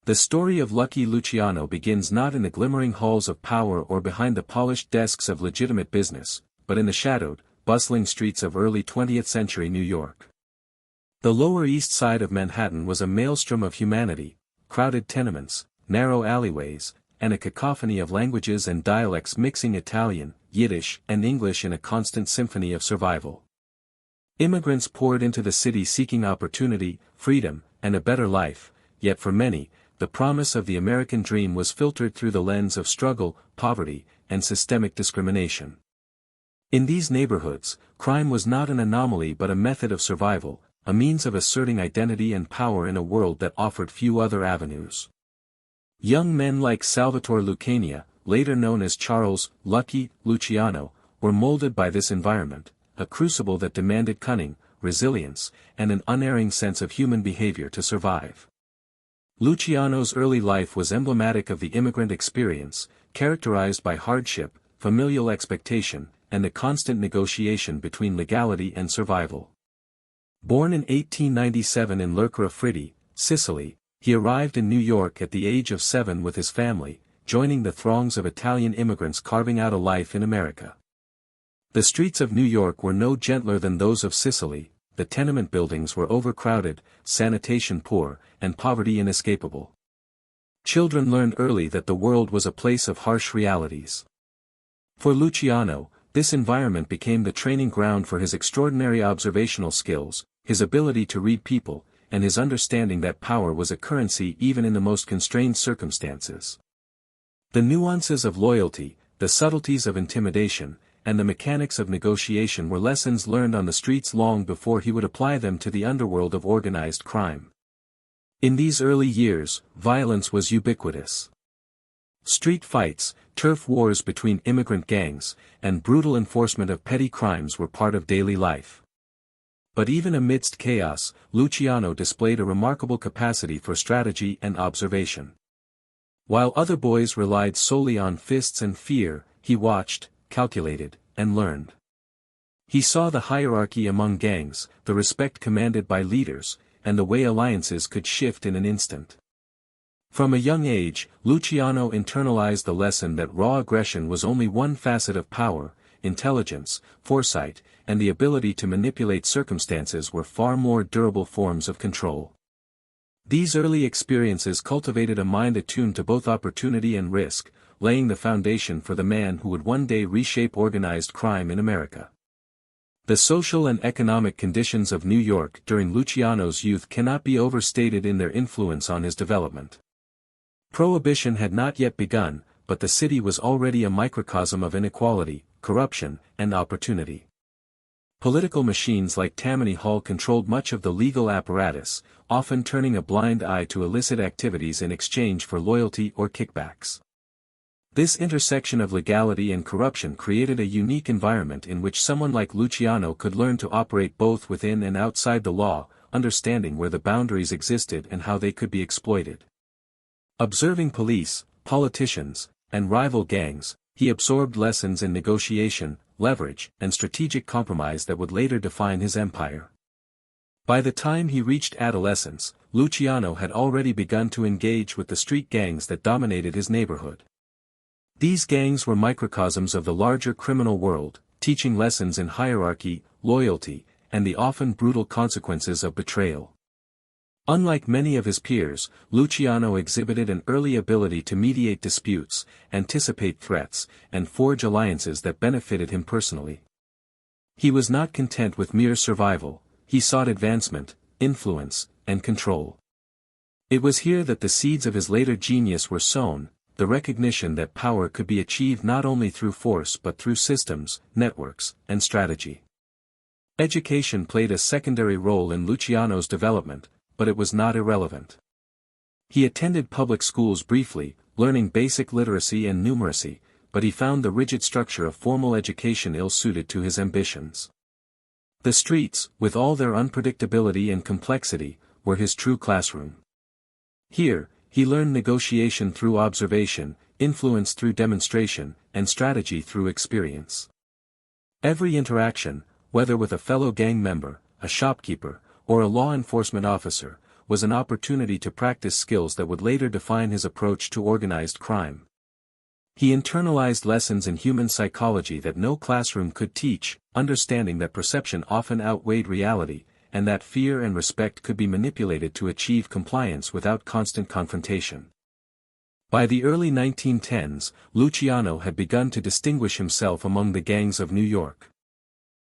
The story of Lucky Luciano begins not in the glimmering halls of power or behind the polished desks of legitimate business, but in the shadowed, bustling streets of early 20th century New York. The Lower East Side of Manhattan was a maelstrom of humanity, crowded tenements, narrow alleyways, and a cacophony of languages and dialects mixing Italian, Yiddish, and English in a constant symphony of survival. Immigrants poured into the city seeking opportunity, freedom, and a better life, yet for many, the promise of the American dream was filtered through the lens of struggle, poverty, and systemic discrimination. In these neighborhoods, crime was not an anomaly but a method of survival, a means of asserting identity and power in a world that offered few other avenues. Young men like Salvatore Lucania, later known as Charles Lucky Luciano, were molded by this environment, a crucible that demanded cunning, resilience, and an unerring sense of human behavior to survive. Luciano's early life was emblematic of the immigrant experience, characterized by hardship, familial expectation, and the constant negotiation between legality and survival. Born in 1897 in Lercara Fritti, Sicily, he arrived in New York at the age of 7 with his family, joining the throngs of Italian immigrants carving out a life in America. The streets of New York were no gentler than those of Sicily. The tenement buildings were overcrowded, sanitation poor, and poverty inescapable. Children learned early that the world was a place of harsh realities. For Luciano, this environment became the training ground for his extraordinary observational skills, his ability to read people, and his understanding that power was a currency even in the most constrained circumstances. The nuances of loyalty, the subtleties of intimidation, and the mechanics of negotiation were lessons learned on the streets long before he would apply them to the underworld of organized crime. In these early years, violence was ubiquitous. Street fights, turf wars between immigrant gangs, and brutal enforcement of petty crimes were part of daily life. But even amidst chaos, Luciano displayed a remarkable capacity for strategy and observation. While other boys relied solely on fists and fear, he watched, calculated, and learned. He saw the hierarchy among gangs, the respect commanded by leaders, and the way alliances could shift in an instant. From a young age, Luciano internalized the lesson that raw aggression was only one facet of power. Intelligence, foresight, and the ability to manipulate circumstances were far more durable forms of control. These early experiences cultivated a mind attuned to both opportunity and risk, laying the foundation for the man who would one day reshape organized crime in America. The social and economic conditions of New York during Luciano's youth cannot be overstated in their influence on his development. Prohibition had not yet begun, but the city was already a microcosm of inequality, corruption, and opportunity. Political machines like Tammany Hall controlled much of the legal apparatus, often turning a blind eye to illicit activities in exchange for loyalty or kickbacks. This intersection of legality and corruption created a unique environment in which someone like Luciano could learn to operate both within and outside the law, understanding where the boundaries existed and how they could be exploited. Observing police, politicians, and rival gangs, he absorbed lessons in negotiation, leverage, and strategic compromise that would later define his empire. By the time he reached adolescence, Luciano had already begun to engage with the street gangs that dominated his neighborhood. These gangs were microcosms of the larger criminal world, teaching lessons in hierarchy, loyalty, and the often brutal consequences of betrayal. Unlike many of his peers, Luciano exhibited an early ability to mediate disputes, anticipate threats, and forge alliances that benefited him personally. He was not content with mere survival, he sought advancement, influence, and control. It was here that the seeds of his later genius were sown, the recognition that power could be achieved not only through force but through systems, networks, and strategy. Education played a secondary role in Luciano's development, but it was not irrelevant. He attended public schools briefly, learning basic literacy and numeracy, but he found the rigid structure of formal education ill-suited to his ambitions. The streets, with all their unpredictability and complexity, were his true classroom. Here, he learned negotiation through observation, influence through demonstration, and strategy through experience. Every interaction, whether with a fellow gang member, a shopkeeper, or a law enforcement officer, was an opportunity to practice skills that would later define his approach to organized crime. He internalized lessons in human psychology that no classroom could teach, understanding that perception often outweighed reality, and that fear and respect could be manipulated to achieve compliance without constant confrontation. By the early 1910s, Luciano had begun to distinguish himself among the gangs of New York.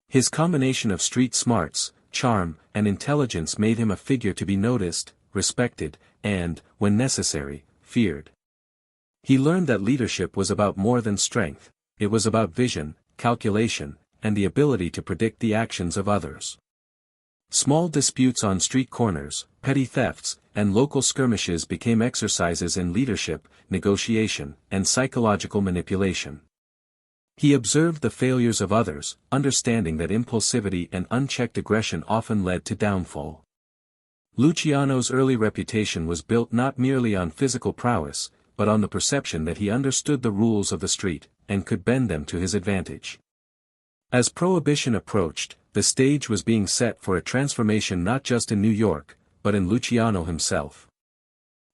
His combination of street smarts, charm, and intelligence made him a figure to be noticed, respected, and, when necessary, feared. He learned that leadership was about more than strength, it was about vision, calculation, and the ability to predict the actions of others. Small disputes on street corners, petty thefts, and local skirmishes became exercises in leadership, negotiation, and psychological manipulation. He observed the failures of others, understanding that impulsivity and unchecked aggression often led to downfall. Luciano's early reputation was built not merely on physical prowess, but on the perception that he understood the rules of the street, and could bend them to his advantage. As Prohibition approached, the stage was being set for a transformation not just in New York, but in Luciano himself.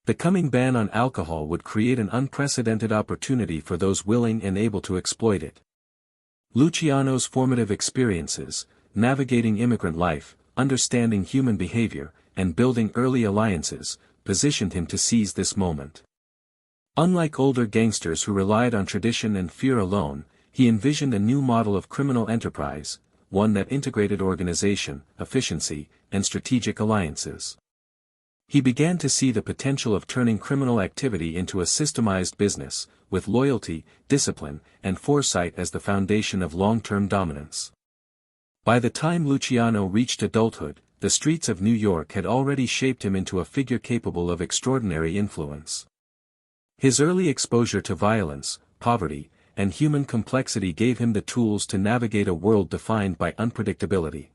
The coming ban on alcohol would create an unprecedented opportunity for those willing and able to exploit it. Luciano's formative experiences, navigating immigrant life, understanding human behavior, and building early alliances, positioned him to seize this moment. Unlike older gangsters who relied on tradition and fear alone, he envisioned a new model of criminal enterprise, one that integrated organization, efficiency, and strategic alliances. He began to see the potential of turning criminal activity into a systemized business, with loyalty, discipline, and foresight as the foundation of long-term dominance. By the time Luciano reached adulthood, the streets of New York had already shaped him into a figure capable of extraordinary influence. His early exposure to violence, poverty, and human complexity gave him the tools to navigate a world defined by unpredictability.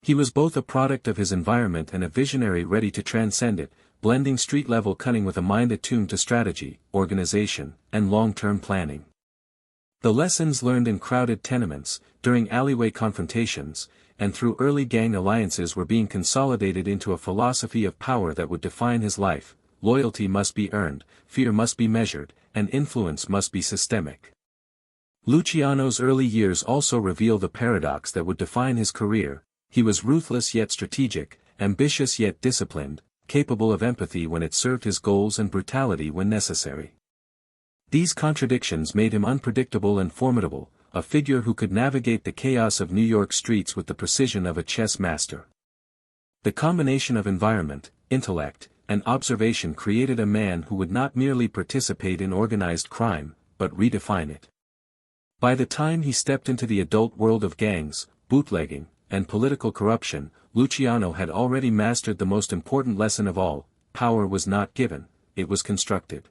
He was both a product of his environment and a visionary ready to transcend it, blending street-level cunning with a mind attuned to strategy, organization, and long-term planning. The lessons learned in crowded tenements, during alleyway confrontations, and through early gang alliances were being consolidated into a philosophy of power that would define his life. Loyalty must be earned, fear must be measured, and influence must be systemic. Luciano's early years also reveal the paradox that would define his career. He was ruthless yet strategic, ambitious yet disciplined, capable of empathy when it served his goals and brutality when necessary. These contradictions made him unpredictable and formidable, a figure who could navigate the chaos of New York streets with the precision of a chess master. The combination of environment, intellect, and observation created a man who would not merely participate in organized crime, but redefine it. By the time he stepped into the adult world of gangs, bootlegging, and political corruption, Luciano had already mastered the most important lesson of all: power was not given, it was constructed.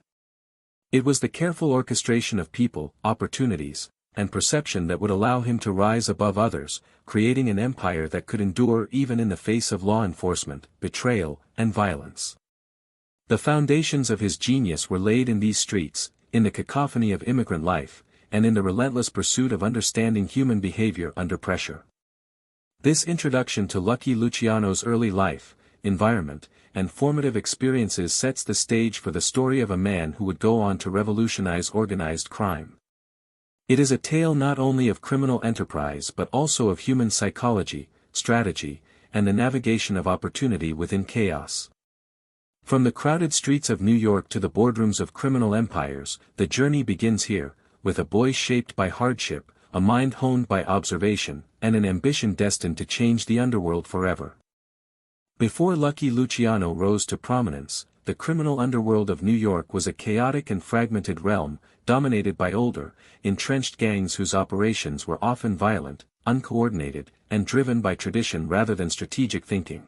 It was the careful orchestration of people, opportunities, and perception that would allow him to rise above others, creating an empire that could endure even in the face of law enforcement, betrayal, and violence. The foundations of his genius were laid in these streets, in the cacophony of immigrant life, and in the relentless pursuit of understanding human behavior under pressure. This introduction to Lucky Luciano's early life, environment, and formative experiences sets the stage for the story of a man who would go on to revolutionize organized crime. It is a tale not only of criminal enterprise but also of human psychology, strategy, and the navigation of opportunity within chaos. From the crowded streets of New York to the boardrooms of criminal empires, the journey begins here, with a boy shaped by hardship, a mind honed by observation, and an ambition destined to change the underworld forever. Before Lucky Luciano rose to prominence, the criminal underworld of New York was a chaotic and fragmented realm, dominated by older, entrenched gangs whose operations were often violent, uncoordinated, and driven by tradition rather than strategic thinking.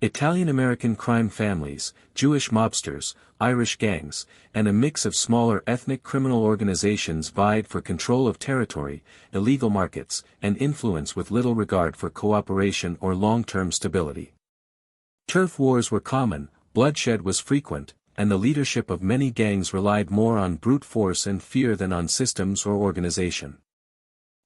Italian-American crime families, Jewish mobsters, Irish gangs, and a mix of smaller ethnic criminal organizations vied for control of territory, illegal markets, and influence with little regard for cooperation or long-term stability. Turf wars were common, bloodshed was frequent, and the leadership of many gangs relied more on brute force and fear than on systems or organization.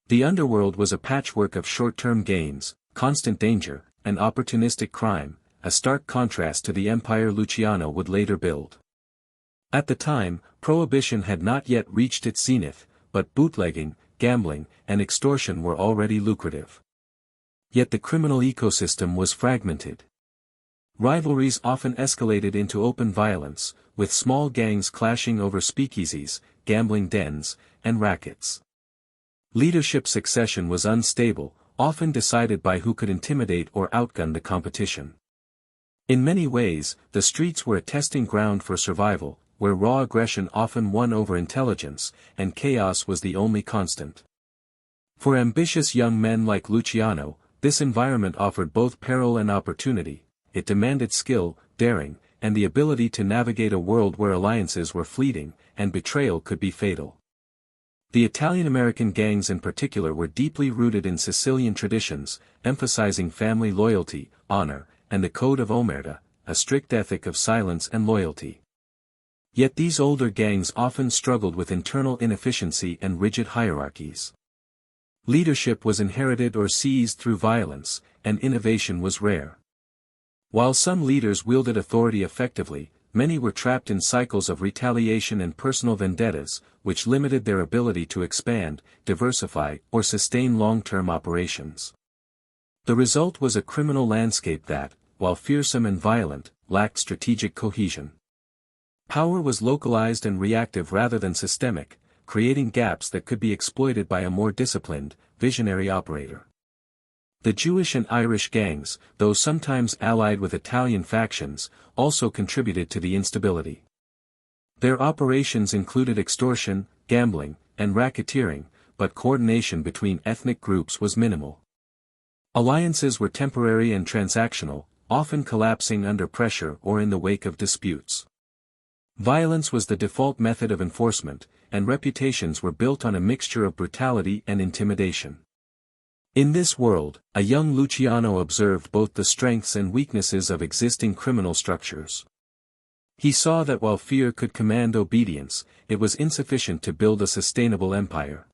The underworld was a patchwork of short-term gains, constant danger, and opportunistic crime, a stark contrast to the empire Luciano would later build. At the time, prohibition had not yet reached its zenith, but bootlegging, gambling, and extortion were already lucrative. Yet the criminal ecosystem was fragmented. Rivalries often escalated into open violence, with small gangs clashing over speakeasies, gambling dens, and rackets. Leadership succession was unstable, often decided by who could intimidate or outgun the competition. In many ways, the streets were a testing ground for survival, where raw aggression often won over intelligence, and chaos was the only constant. For ambitious young men like Luciano, this environment offered both peril and opportunity. It demanded skill, daring, and the ability to navigate a world where alliances were fleeting, and betrayal could be fatal. The Italian-American gangs in particular were deeply rooted in Sicilian traditions, emphasizing family loyalty, honor, and the code of omerta, a strict ethic of silence and loyalty. Yet these older gangs often struggled with internal inefficiency and rigid hierarchies. Leadership was inherited or seized through violence, and innovation was rare. While some leaders wielded authority effectively, many were trapped in cycles of retaliation and personal vendettas, which limited their ability to expand, diversify, or sustain long-term operations. The result was a criminal landscape that, while fearsome and violent, lacked strategic cohesion. Power was localized and reactive rather than systemic, creating gaps that could be exploited by a more disciplined, visionary operator. The Jewish and Irish gangs, though sometimes allied with Italian factions, also contributed to the instability. Their operations included extortion, gambling, and racketeering, but coordination between ethnic groups was minimal. Alliances were temporary and transactional, often collapsing under pressure or in the wake of disputes. Violence was the default method of enforcement, and reputations were built on a mixture of brutality and intimidation. In this world, a young Luciano observed both the strengths and weaknesses of existing criminal structures. He saw that while fear could command obedience, it was insufficient to build a sustainable empire.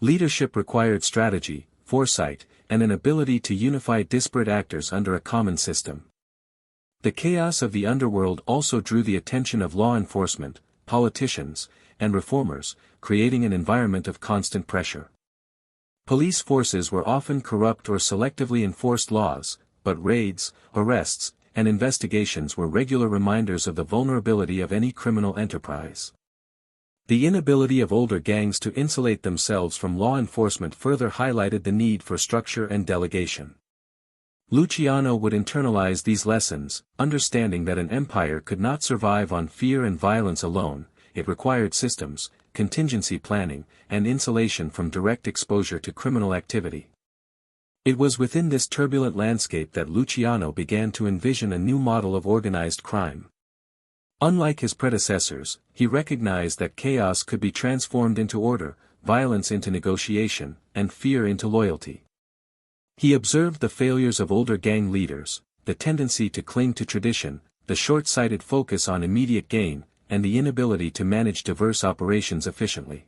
Leadership required strategy, foresight, and an ability to unify disparate actors under a common system. The chaos of the underworld also drew the attention of law enforcement, politicians, and reformers, creating an environment of constant pressure. Police forces were often corrupt or selectively enforced laws, but raids, arrests, and investigations were regular reminders of the vulnerability of any criminal enterprise. The inability of older gangs to insulate themselves from law enforcement further highlighted the need for structure and delegation. Luciano would internalize these lessons, understanding that an empire could not survive on fear and violence alone. It required systems, contingency planning, and insulation from direct exposure to criminal activity. It was within this turbulent landscape that Luciano began to envision a new model of organized crime. Unlike his predecessors, he recognized that chaos could be transformed into order, violence into negotiation, and fear into loyalty. He observed the failures of older gang leaders, the tendency to cling to tradition, the short-sighted focus on immediate gain, and the inability to manage diverse operations efficiently.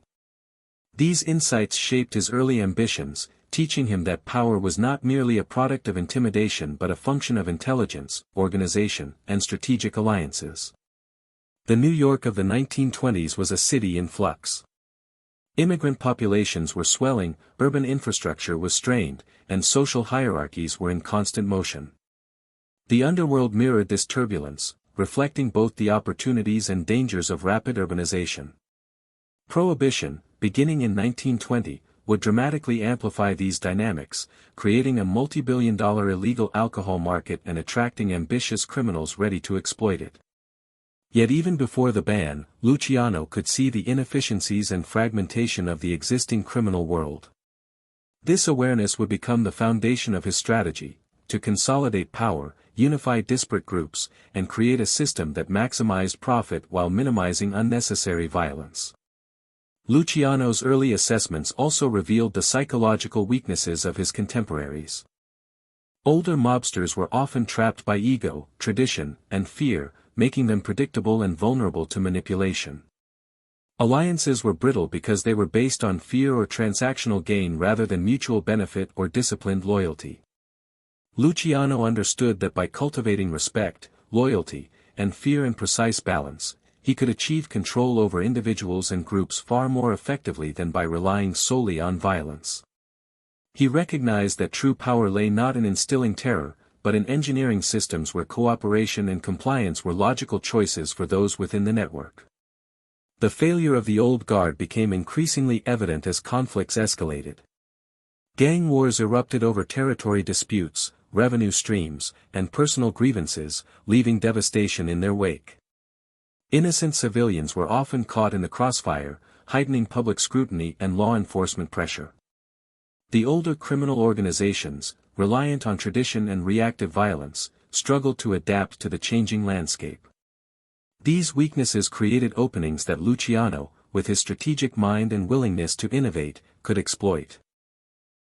These insights shaped his early ambitions, teaching him that power was not merely a product of intimidation but a function of intelligence, organization, and strategic alliances. The New York of the 1920s was a city in flux. Immigrant populations were swelling, urban infrastructure was strained, and social hierarchies were in constant motion. The underworld mirrored this turbulence, reflecting both the opportunities and dangers of rapid urbanization. Prohibition, beginning in 1920, would dramatically amplify these dynamics, creating a multi-billion-dollar illegal alcohol market and attracting ambitious criminals ready to exploit it. Yet even before the ban, Luciano could see the inefficiencies and fragmentation of the existing criminal world. This awareness would become the foundation of his strategy, to consolidate power, unify disparate groups, and create a system that maximized profit while minimizing unnecessary violence. Luciano's early assessments also revealed the psychological weaknesses of his contemporaries. Older mobsters were often trapped by ego, tradition, and fear, making them predictable and vulnerable to manipulation. Alliances were brittle because they were based on fear or transactional gain rather than mutual benefit or disciplined loyalty. Luciano understood that by cultivating respect, loyalty, and fear in precise balance, he could achieve control over individuals and groups far more effectively than by relying solely on violence. He recognized that true power lay not in instilling terror, but in engineering systems where cooperation and compliance were logical choices for those within the network. The failure of the old guard became increasingly evident as conflicts escalated. Gang wars erupted over territory disputes, revenue streams, and personal grievances, leaving devastation in their wake. Innocent civilians were often caught in the crossfire, heightening public scrutiny and law enforcement pressure. The older criminal organizations, reliant on tradition and reactive violence, struggled to adapt to the changing landscape. These weaknesses created openings that Luciano, with his strategic mind and willingness to innovate, could exploit.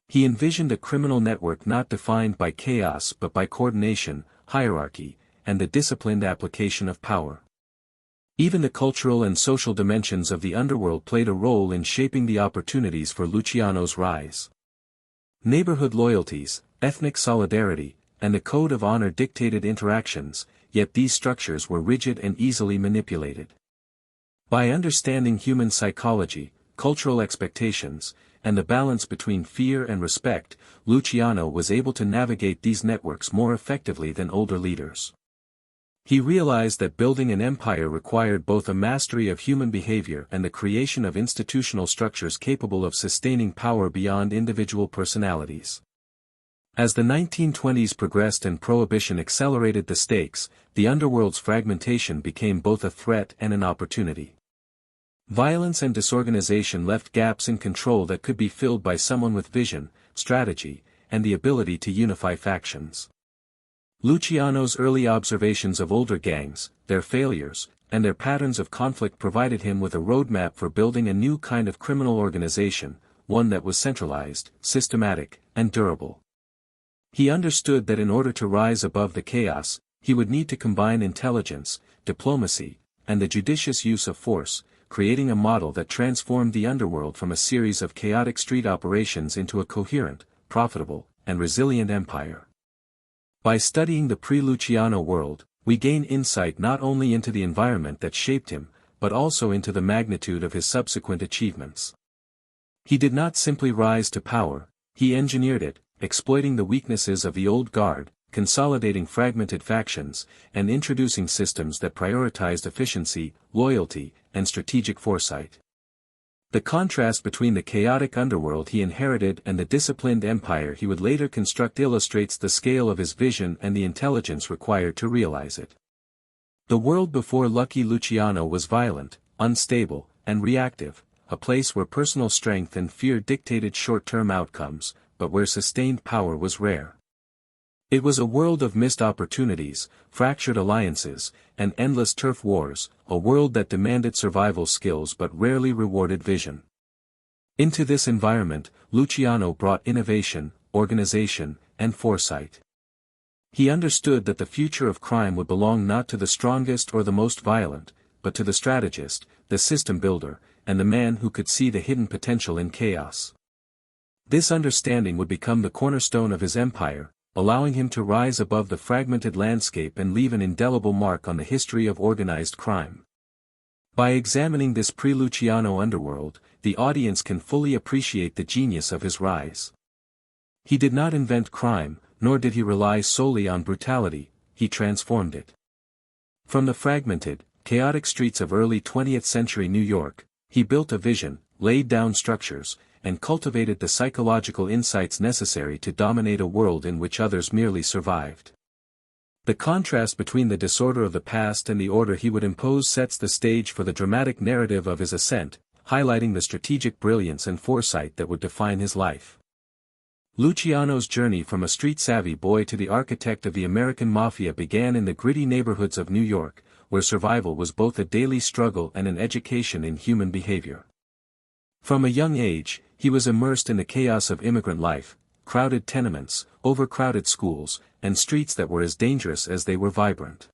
He envisioned a criminal network not defined by chaos but by coordination, hierarchy, and the disciplined application of power. Even the cultural and social dimensions of the underworld played a role in shaping the opportunities for Luciano's rise. Neighborhood loyalties, ethnic solidarity, and a code of honor dictated interactions, yet these structures were rigid and easily manipulated. By understanding human psychology, cultural expectations, and the balance between fear and respect, Luciano was able to navigate these networks more effectively than older leaders. He realized that building an empire required both a mastery of human behavior and the creation of institutional structures capable of sustaining power beyond individual personalities. As the 1920s progressed and prohibition accelerated the stakes, the underworld's fragmentation became both a threat and an opportunity. Violence and disorganization left gaps in control that could be filled by someone with vision, strategy, and the ability to unify factions. Luciano's early observations of older gangs, their failures, and their patterns of conflict provided him with a roadmap for building a new kind of criminal organization, one that was centralized, systematic, and durable. He understood that in order to rise above the chaos, he would need to combine intelligence, diplomacy, and the judicious use of force, creating a model that transformed the underworld from a series of chaotic street operations into a coherent, profitable, and resilient empire. By studying the pre-Luciano world, we gain insight not only into the environment that shaped him, but also into the magnitude of his subsequent achievements. He did not simply rise to power, he engineered it, exploiting the weaknesses of the old guard, consolidating fragmented factions, and introducing systems that prioritized efficiency, loyalty, and strategic foresight. The contrast between the chaotic underworld he inherited and the disciplined empire he would later construct illustrates the scale of his vision and the intelligence required to realize it. The world before Lucky Luciano was violent, unstable, and reactive, a place where personal strength and fear dictated short-term outcomes, but where sustained power was rare. It was a world of missed opportunities, fractured alliances, and endless turf wars, a world that demanded survival skills but rarely rewarded vision. Into this environment, Luciano brought innovation, organization, and foresight. He understood that the future of crime would belong not to the strongest or the most violent, but to the strategist, the system builder, and the man who could see the hidden potential in chaos. This understanding would become the cornerstone of his empire, allowing him to rise above the fragmented landscape and leave an indelible mark on the history of organized crime. By examining this pre-Luciano underworld, the audience can fully appreciate the genius of his rise. He did not invent crime, nor did he rely solely on brutality, he transformed it. From the fragmented, chaotic streets of early 20th century New York, he built a vision, laid down structures, and cultivated the psychological insights necessary to dominate a world in which others merely survived. The contrast between the disorder of the past and the order he would impose sets the stage for the dramatic narrative of his ascent, highlighting the strategic brilliance and foresight that would define his life. Luciano's journey from a street-savvy boy to the architect of the American Mafia began in the gritty neighborhoods of New York, where survival was both a daily struggle and an education in human behavior. From a young age, he was immersed in the chaos of immigrant life, crowded tenements, overcrowded schools, and streets that were as dangerous as they were vibrant.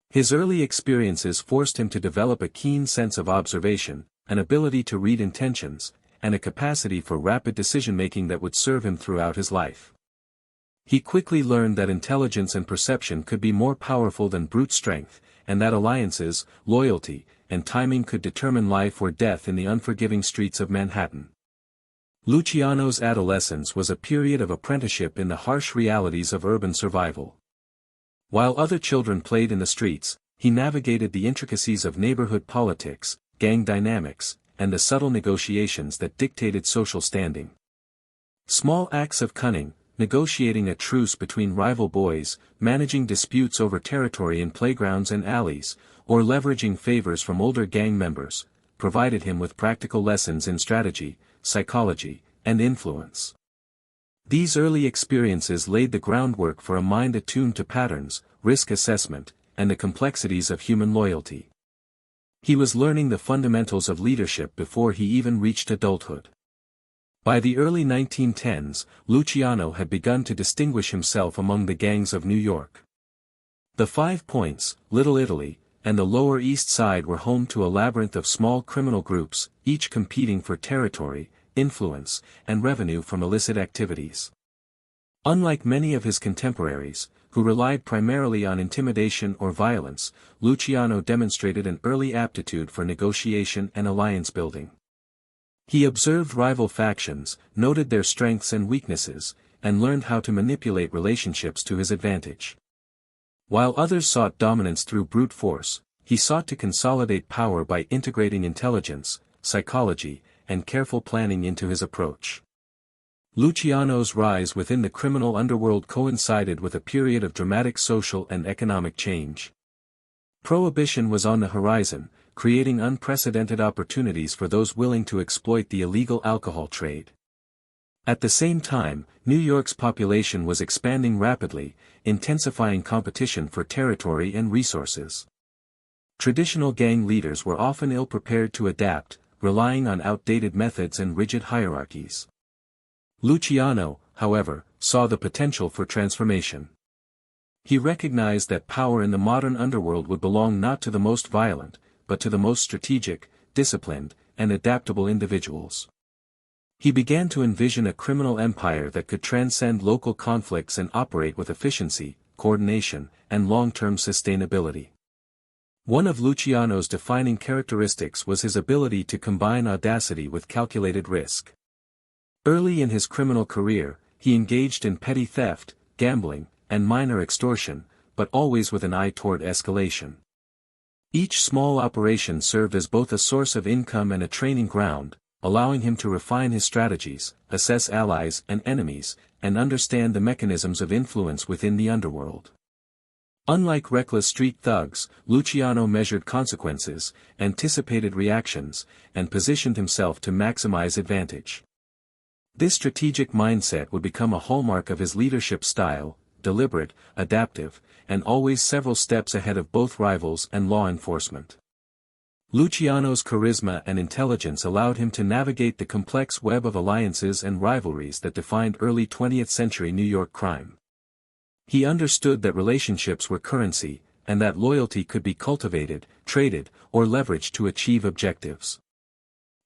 His early experiences forced him to develop a keen sense of observation, an ability to read intentions, and a capacity for rapid decision-making that would serve him throughout his life. He quickly learned that intelligence and perception could be more powerful than brute strength, and that alliances, loyalty, and timing could determine life or death in the unforgiving streets of Manhattan. Luciano's adolescence was a period of apprenticeship in the harsh realities of urban survival. While other children played in the streets, he navigated the intricacies of neighborhood politics, gang dynamics, and the subtle negotiations that dictated social standing. Small acts of cunning, negotiating a truce between rival boys, managing disputes over territory in playgrounds and alleys, or leveraging favors from older gang members, provided him with practical lessons in strategy, psychology, and influence. These early experiences laid the groundwork for a mind attuned to patterns, risk assessment, and the complexities of human loyalty. He was learning the fundamentals of leadership before he even reached adulthood. By the early 1910s, Luciano had begun to distinguish himself among the gangs of New York. The Five Points, Little Italy, and the Lower East Side were home to a labyrinth of small criminal groups, each competing for territory, influence, and revenue from illicit activities. Unlike many of his contemporaries, who relied primarily on intimidation or violence, Luciano demonstrated an early aptitude for negotiation and alliance building. He observed rival factions, noted their strengths and weaknesses, and learned how to manipulate relationships to his advantage. While others sought dominance through brute force, he sought to consolidate power by integrating intelligence, psychology, and careful planning into his approach. Luciano's rise within the criminal underworld coincided with a period of dramatic social and economic change. Prohibition was on the horizon, creating unprecedented opportunities for those willing to exploit the illegal alcohol trade. At the same time, New York's population was expanding rapidly, intensifying competition for territory and resources. Traditional gang leaders were often ill-prepared to adapt, relying on outdated methods and rigid hierarchies. Luciano, however, saw the potential for transformation. He recognized that power in the modern underworld would belong not to the most violent, but to the most strategic, disciplined, and adaptable individuals. He began to envision a criminal empire that could transcend local conflicts and operate with efficiency, coordination, and long-term sustainability. One of Luciano's defining characteristics was his ability to combine audacity with calculated risk. Early in his criminal career, he engaged in petty theft, gambling, and minor extortion, but always with an eye toward escalation. Each small operation served as both a source of income and a training ground, allowing him to refine his strategies, assess allies and enemies, and understand the mechanisms of influence within the underworld. Unlike reckless street thugs, Luciano measured consequences, anticipated reactions, and positioned himself to maximize advantage. This strategic mindset would become a hallmark of his leadership style, deliberate, adaptive, and always several steps ahead of both rivals and law enforcement. Luciano's charisma and intelligence allowed him to navigate the complex web of alliances and rivalries that defined early 20th century New York crime. He understood that relationships were currency, and that loyalty could be cultivated, traded, or leveraged to achieve objectives.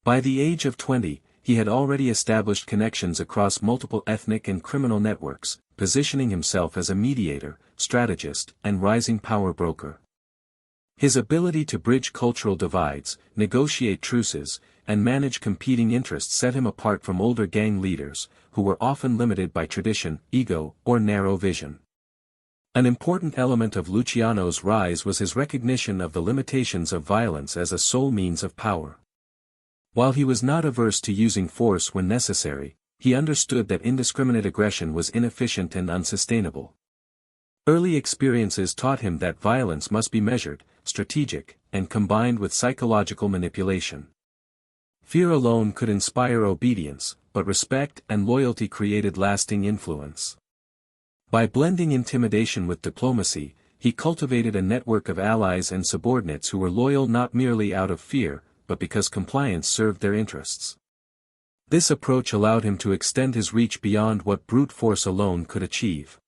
By the age of 20, he had already established connections across multiple ethnic and criminal networks, positioning himself as a mediator, strategist, and rising power broker. His ability to bridge cultural divides, negotiate truces, and manage competing interests set him apart from older gang leaders, who were often limited by tradition, ego, or narrow vision. An important element of Luciano's rise was his recognition of the limitations of violence as a sole means of power. While he was not averse to using force when necessary, he understood that indiscriminate aggression was inefficient and unsustainable. Early experiences taught him that violence must be measured, strategic, and combined with psychological manipulation. Fear alone could inspire obedience, but respect and loyalty created lasting influence. By blending intimidation with diplomacy, he cultivated a network of allies and subordinates who were loyal not merely out of fear, but because compliance served their interests. This approach allowed him to extend his reach beyond what brute force alone could achieve.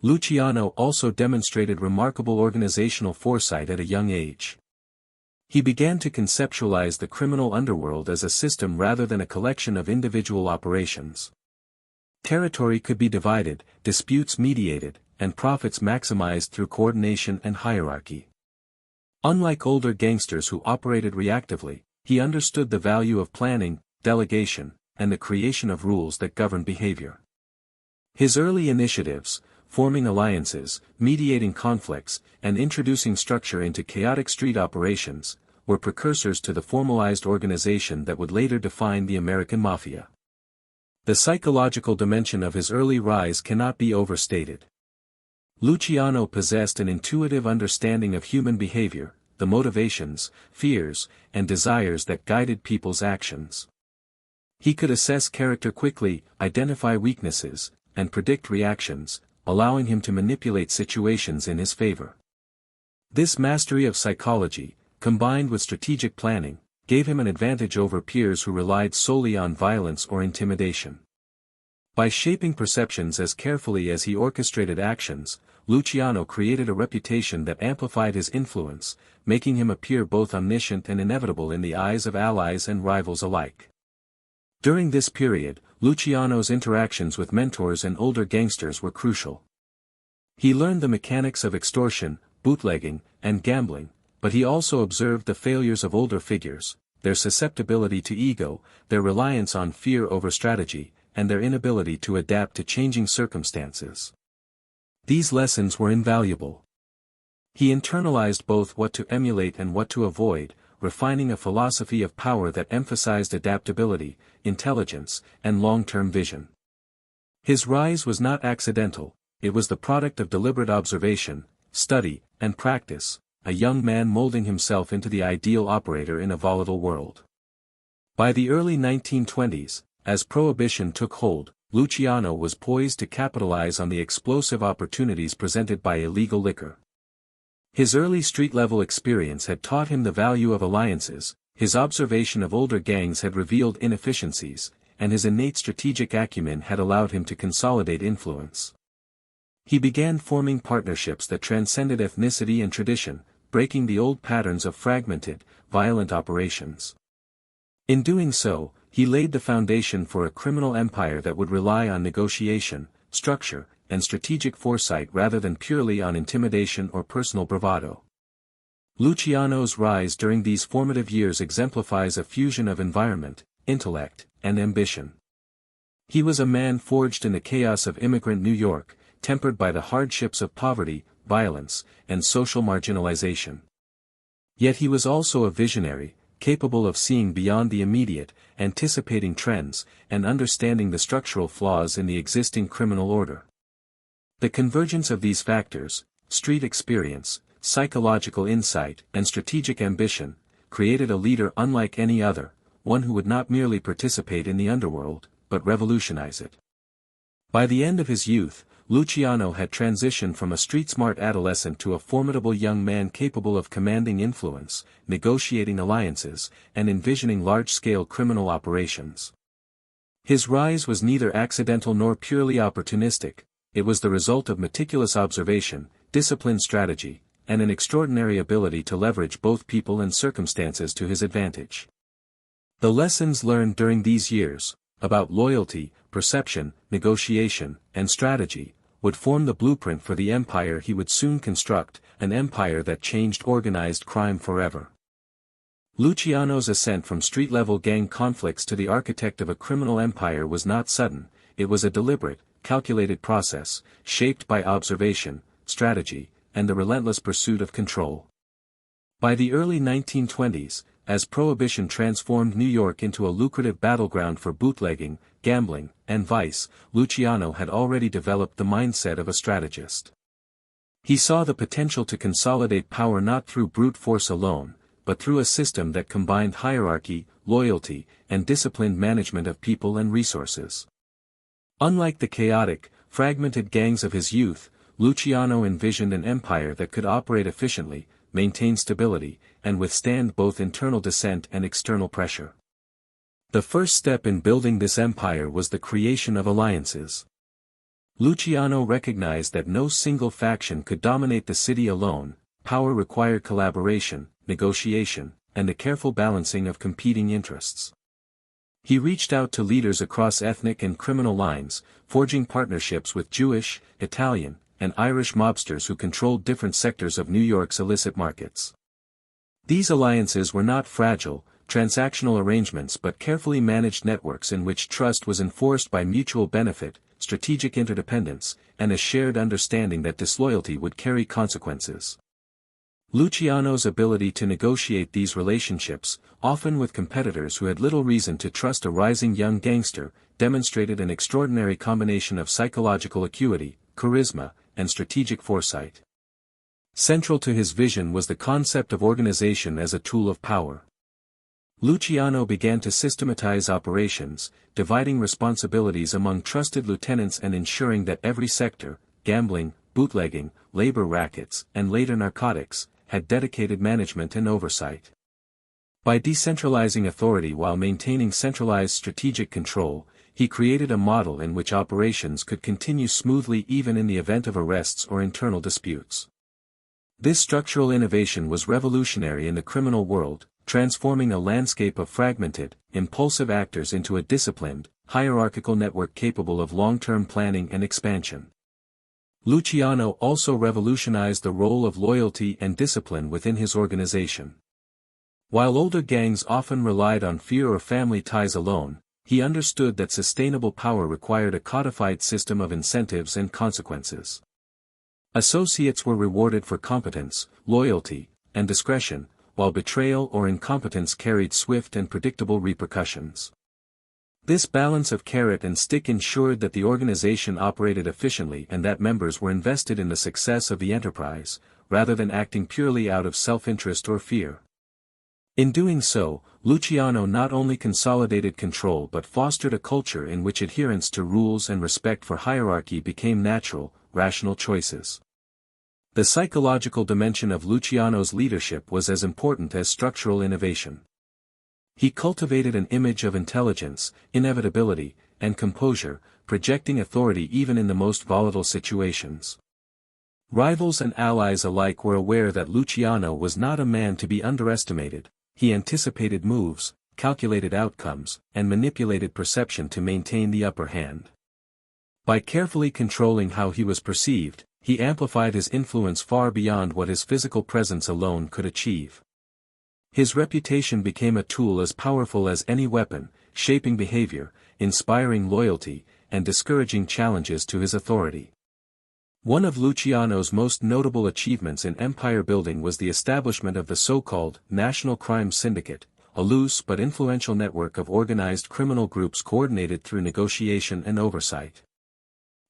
Luciano also demonstrated remarkable organizational foresight at a young age. He began to conceptualize the criminal underworld as a system rather than a collection of individual operations. Territory could be divided, disputes mediated, and profits maximized through coordination and hierarchy. Unlike older gangsters who operated reactively, he understood the value of planning, delegation, and the creation of rules that govern behavior. His early initiatives, forming alliances, mediating conflicts, and introducing structure into chaotic street operations, were precursors to the formalized organization that would later define the American Mafia. The psychological dimension of his early rise cannot be overstated. Luciano possessed an intuitive understanding of human behavior, the motivations, fears, and desires that guided people's actions. He could assess character quickly, identify weaknesses, and predict reactions, allowing him to manipulate situations in his favor. This mastery of psychology, combined with strategic planning, gave him an advantage over peers who relied solely on violence or intimidation. By shaping perceptions as carefully as he orchestrated actions, Luciano created a reputation that amplified his influence, making him appear both omniscient and inevitable in the eyes of allies and rivals alike. During this period, Luciano's interactions with mentors and older gangsters were crucial. He learned the mechanics of extortion, bootlegging, and gambling, but he also observed the failures of older figures, their susceptibility to ego, their reliance on fear over strategy, and their inability to adapt to changing circumstances. These lessons were invaluable. He internalized both what to emulate and what to avoid, refining a philosophy of power that emphasized adaptability, intelligence, and long-term vision. His rise was not accidental, it was the product of deliberate observation, study, and practice, a young man molding himself into the ideal operator in a volatile world. By the early 1920s, as Prohibition took hold, Luciano was poised to capitalize on the explosive opportunities presented by illegal liquor. His early street-level experience had taught him the value of alliances, his observation of older gangs had revealed inefficiencies, and his innate strategic acumen had allowed him to consolidate influence. He began forming partnerships that transcended ethnicity and tradition, breaking the old patterns of fragmented, violent operations. In doing so, he laid the foundation for a criminal empire that would rely on negotiation, structure, and strategic foresight rather than purely on intimidation or personal bravado. Luciano's rise during these formative years exemplifies a fusion of environment, intellect, and ambition. He was a man forged in the chaos of immigrant New York, tempered by the hardships of poverty, violence, and social marginalization. Yet he was also a visionary, capable of seeing beyond the immediate, anticipating trends, and understanding the structural flaws in the existing criminal order. The convergence of these factors, street experience, psychological insight, and strategic ambition, created a leader unlike any other, one who would not merely participate in the underworld, but revolutionize it. By the end of his youth, Luciano had transitioned from a street-smart adolescent to a formidable young man capable of commanding influence, negotiating alliances, and envisioning large-scale criminal operations. His rise was neither accidental nor purely opportunistic, it was the result of meticulous observation, disciplined strategy, and an extraordinary ability to leverage both people and circumstances to his advantage. The lessons learned during these years, about loyalty, perception, negotiation, and strategy, would form the blueprint for the empire he would soon construct, an empire that changed organized crime forever. Luciano's ascent from street-level gang conflicts to the architect of a criminal empire was not sudden, it was a deliberate, calculated process, shaped by observation, strategy, and the relentless pursuit of control. By the early 1920s, as Prohibition transformed New York into a lucrative battleground for bootlegging, gambling, and vice, Luciano had already developed the mindset of a strategist. He saw the potential to consolidate power not through brute force alone, but through a system that combined hierarchy, loyalty, and disciplined management of people and resources. Unlike the chaotic, fragmented gangs of his youth, Luciano envisioned an empire that could operate efficiently, maintain stability, and withstand both internal dissent and external pressure. The first step in building this empire was the creation of alliances. Luciano recognized that no single faction could dominate the city alone, power required collaboration, negotiation, and the careful balancing of competing interests. He reached out to leaders across ethnic and criminal lines, forging partnerships with Jewish, Italian, and Irish mobsters who controlled different sectors of New York's illicit markets. These alliances were not fragile, transactional arrangements but carefully managed networks in which trust was enforced by mutual benefit, strategic interdependence, and a shared understanding that disloyalty would carry consequences. Luciano's ability to negotiate these relationships, often with competitors who had little reason to trust a rising young gangster, demonstrated an extraordinary combination of psychological acuity, charisma, and strategic foresight. Central to his vision was the concept of organization as a tool of power. Luciano began to systematize operations, dividing responsibilities among trusted lieutenants and ensuring that every sector, gambling, bootlegging, labor rackets, and later narcotics, had dedicated management and oversight. By decentralizing authority while maintaining centralized strategic control, he created a model in which operations could continue smoothly even in the event of arrests or internal disputes. This structural innovation was revolutionary in the criminal world, transforming a landscape of fragmented, impulsive actors into a disciplined, hierarchical network capable of long-term planning and expansion. Luciano also revolutionized the role of loyalty and discipline within his organization. While older gangs often relied on fear or family ties alone, he understood that sustainable power required a codified system of incentives and consequences. Associates were rewarded for competence, loyalty, and discretion, while betrayal or incompetence carried swift and predictable repercussions. This balance of carrot and stick ensured that the organization operated efficiently and that members were invested in the success of the enterprise, rather than acting purely out of self-interest or fear. In doing so, Luciano not only consolidated control but fostered a culture in which adherence to rules and respect for hierarchy became natural, rational choices. The psychological dimension of Luciano's leadership was as important as structural innovation. He cultivated an image of intelligence, inevitability, and composure, projecting authority even in the most volatile situations. Rivals and allies alike were aware that Luciano was not a man to be underestimated. He anticipated moves, calculated outcomes, and manipulated perception to maintain the upper hand. By carefully controlling how he was perceived, he amplified his influence far beyond what his physical presence alone could achieve. His reputation became a tool as powerful as any weapon, shaping behavior, inspiring loyalty, and discouraging challenges to his authority. One of Luciano's most notable achievements in empire building was the establishment of the so-called National Crime Syndicate, a loose but influential network of organized criminal groups coordinated through negotiation and oversight.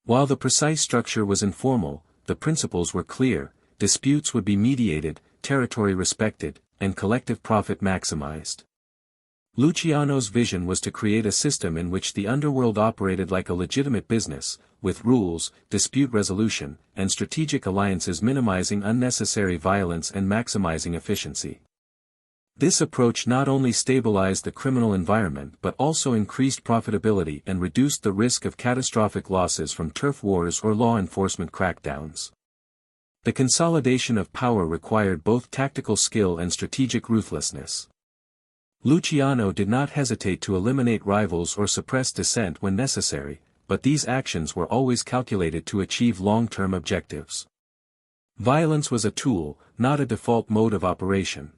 While the precise structure was informal, the principles were clear: disputes would be mediated, territory respected, and collective profit maximized. Luciano's vision was to create a system in which the underworld operated like a legitimate business, with rules, dispute resolution, and strategic alliances minimizing unnecessary violence and maximizing efficiency. This approach not only stabilized the criminal environment but also increased profitability and reduced the risk of catastrophic losses from turf wars or law enforcement crackdowns. The consolidation of power required both tactical skill and strategic ruthlessness. Luciano did not hesitate to eliminate rivals or suppress dissent when necessary, but these actions were always calculated to achieve long-term objectives. Violence was a tool, not a default mode of operation.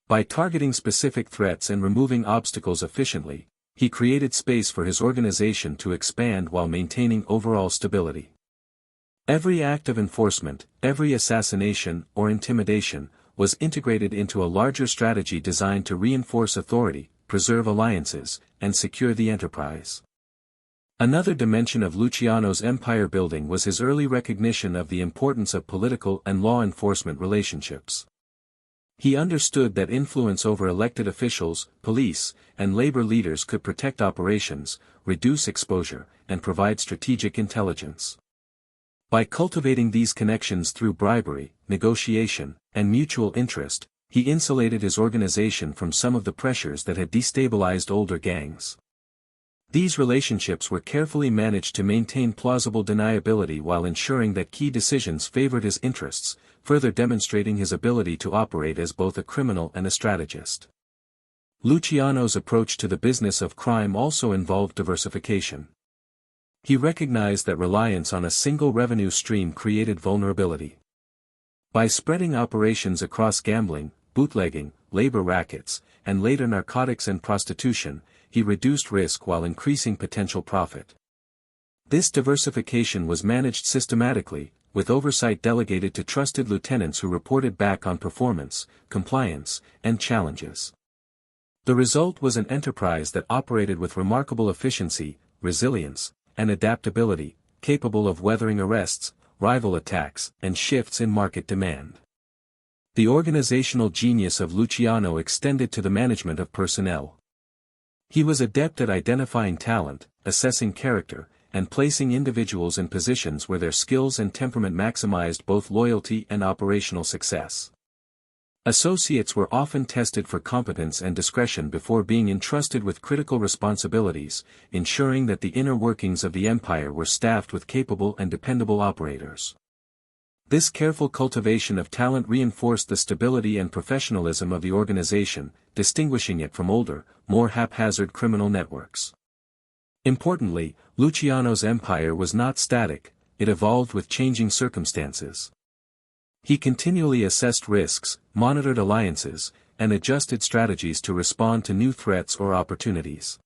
By targeting specific threats and removing obstacles efficiently, he created space for his organization to expand while maintaining overall stability. Every act of enforcement, every assassination or intimidation, was integrated into a larger strategy designed to reinforce authority, preserve alliances, and secure the enterprise. Another dimension of Luciano's empire building was his early recognition of the importance of political and law enforcement relationships. He understood that influence over elected officials, police, and labor leaders could protect operations, reduce exposure, and provide strategic intelligence. By cultivating these connections through bribery, negotiation, and mutual interest, he insulated his organization from some of the pressures that had destabilized older gangs. These relationships were carefully managed to maintain plausible deniability while ensuring that key decisions favored his interests, further demonstrating his ability to operate as both a criminal and a strategist. Luciano's approach to the business of crime also involved diversification. He recognized that reliance on a single revenue stream created vulnerability. By spreading operations across gambling, bootlegging, labor rackets, and later narcotics and prostitution, he reduced risk while increasing potential profit. This diversification was managed systematically, with oversight delegated to trusted lieutenants who reported back on performance, compliance, and challenges. The result was an enterprise that operated with remarkable efficiency, resilience, and adaptability, capable of weathering arrests, rival attacks, and shifts in market demand. The organizational genius of Luciano extended to the management of personnel. He was adept at identifying talent, assessing character, and placing individuals in positions where their skills and temperament maximized both loyalty and operational success. Associates were often tested for competence and discretion before being entrusted with critical responsibilities, ensuring that the inner workings of the empire were staffed with capable and dependable operators. This careful cultivation of talent reinforced the stability and professionalism of the organization, distinguishing it from older, more haphazard criminal networks. Importantly, Luciano's empire was not static, it evolved with changing circumstances. He continually assessed risks, monitored alliances, and adjusted strategies to respond to new threats or opportunities.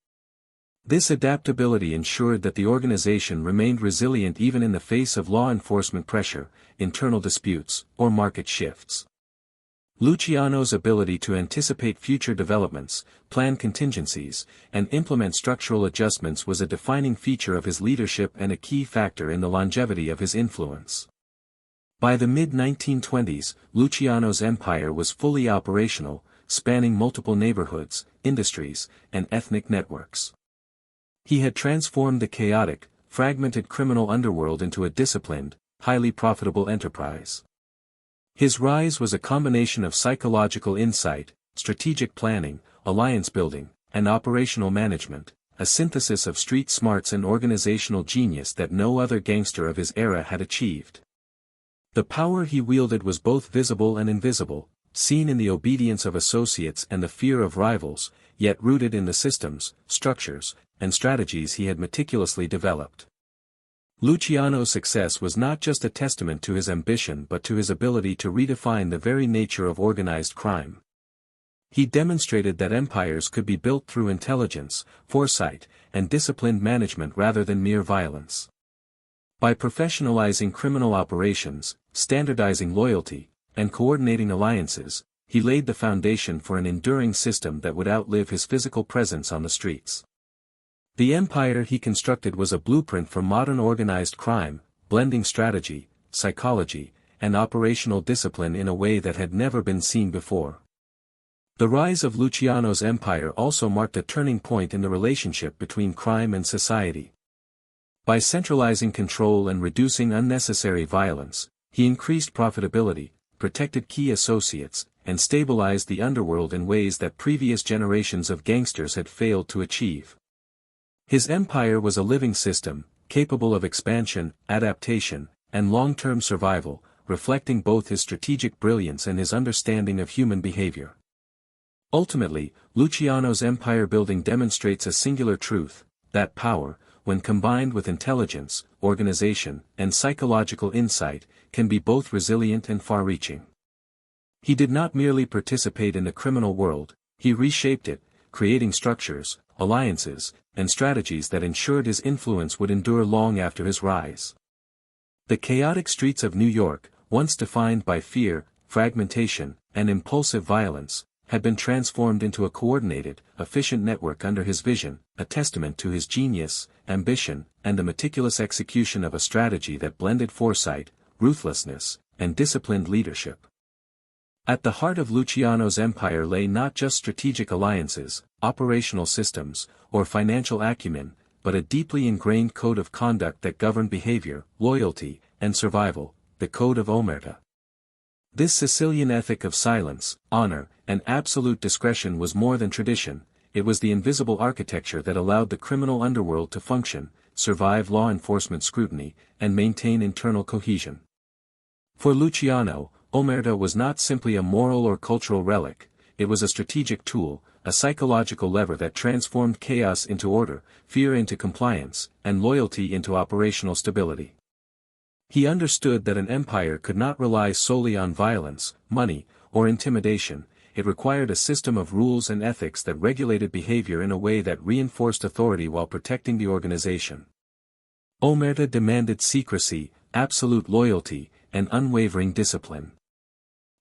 This adaptability ensured that the organization remained resilient even in the face of law enforcement pressure, internal disputes, or market shifts. Luciano's ability to anticipate future developments, plan contingencies, and implement structural adjustments was a defining feature of his leadership and a key factor in the longevity of his influence. By the mid-1920s, Luciano's empire was fully operational, spanning multiple neighborhoods, industries, and ethnic networks. He had transformed the chaotic, fragmented criminal underworld into a disciplined, highly profitable enterprise. His rise was a combination of psychological insight, strategic planning, alliance building, and operational management, a synthesis of street smarts and organizational genius that no other gangster of his era had achieved. The power he wielded was both visible and invisible, seen in the obedience of associates and the fear of rivals, yet rooted in the systems, structures, and strategies he had meticulously developed. Luciano's success was not just a testament to his ambition but to his ability to redefine the very nature of organized crime. He demonstrated that empires could be built through intelligence, foresight, and disciplined management rather than mere violence. By professionalizing criminal operations, standardizing loyalty, and coordinating alliances, he laid the foundation for an enduring system that would outlive his physical presence on the streets. The empire he constructed was a blueprint for modern organized crime, blending strategy, psychology, and operational discipline in a way that had never been seen before. The rise of Luciano's empire also marked a turning point in the relationship between crime and society. By centralizing control and reducing unnecessary violence, he increased profitability, protected key associates, and stabilized the underworld in ways that previous generations of gangsters had failed to achieve. His empire was a living system, capable of expansion, adaptation, and long-term survival, reflecting both his strategic brilliance and his understanding of human behavior. Ultimately, Luciano's empire building demonstrates a singular truth, that power, when combined with intelligence, organization, and psychological insight, can be both resilient and far-reaching. He did not merely participate in the criminal world, he reshaped it, creating structures, alliances, and strategies that ensured his influence would endure long after his rise. The chaotic streets of New York, once defined by fear, fragmentation, and impulsive violence, had been transformed into a coordinated, efficient network under his vision, a testament to his genius, ambition, and the meticulous execution of a strategy that blended foresight, ruthlessness, and disciplined leadership. At the heart of Luciano's empire lay not just strategic alliances, operational systems, or financial acumen, but a deeply ingrained code of conduct that governed behavior, loyalty, and survival, the Code of Omerta. This Sicilian ethic of silence, honor, and absolute discretion was more than tradition, it was the invisible architecture that allowed the criminal underworld to function, survive law enforcement scrutiny, and maintain internal cohesion. For Luciano, Omerta was not simply a moral or cultural relic, it was a strategic tool, a psychological lever that transformed chaos into order, fear into compliance, and loyalty into operational stability. He understood that an empire could not rely solely on violence, money, or intimidation. It required a system of rules and ethics that regulated behavior in a way that reinforced authority while protecting the organization. Omerta demanded secrecy, absolute loyalty, and unwavering discipline.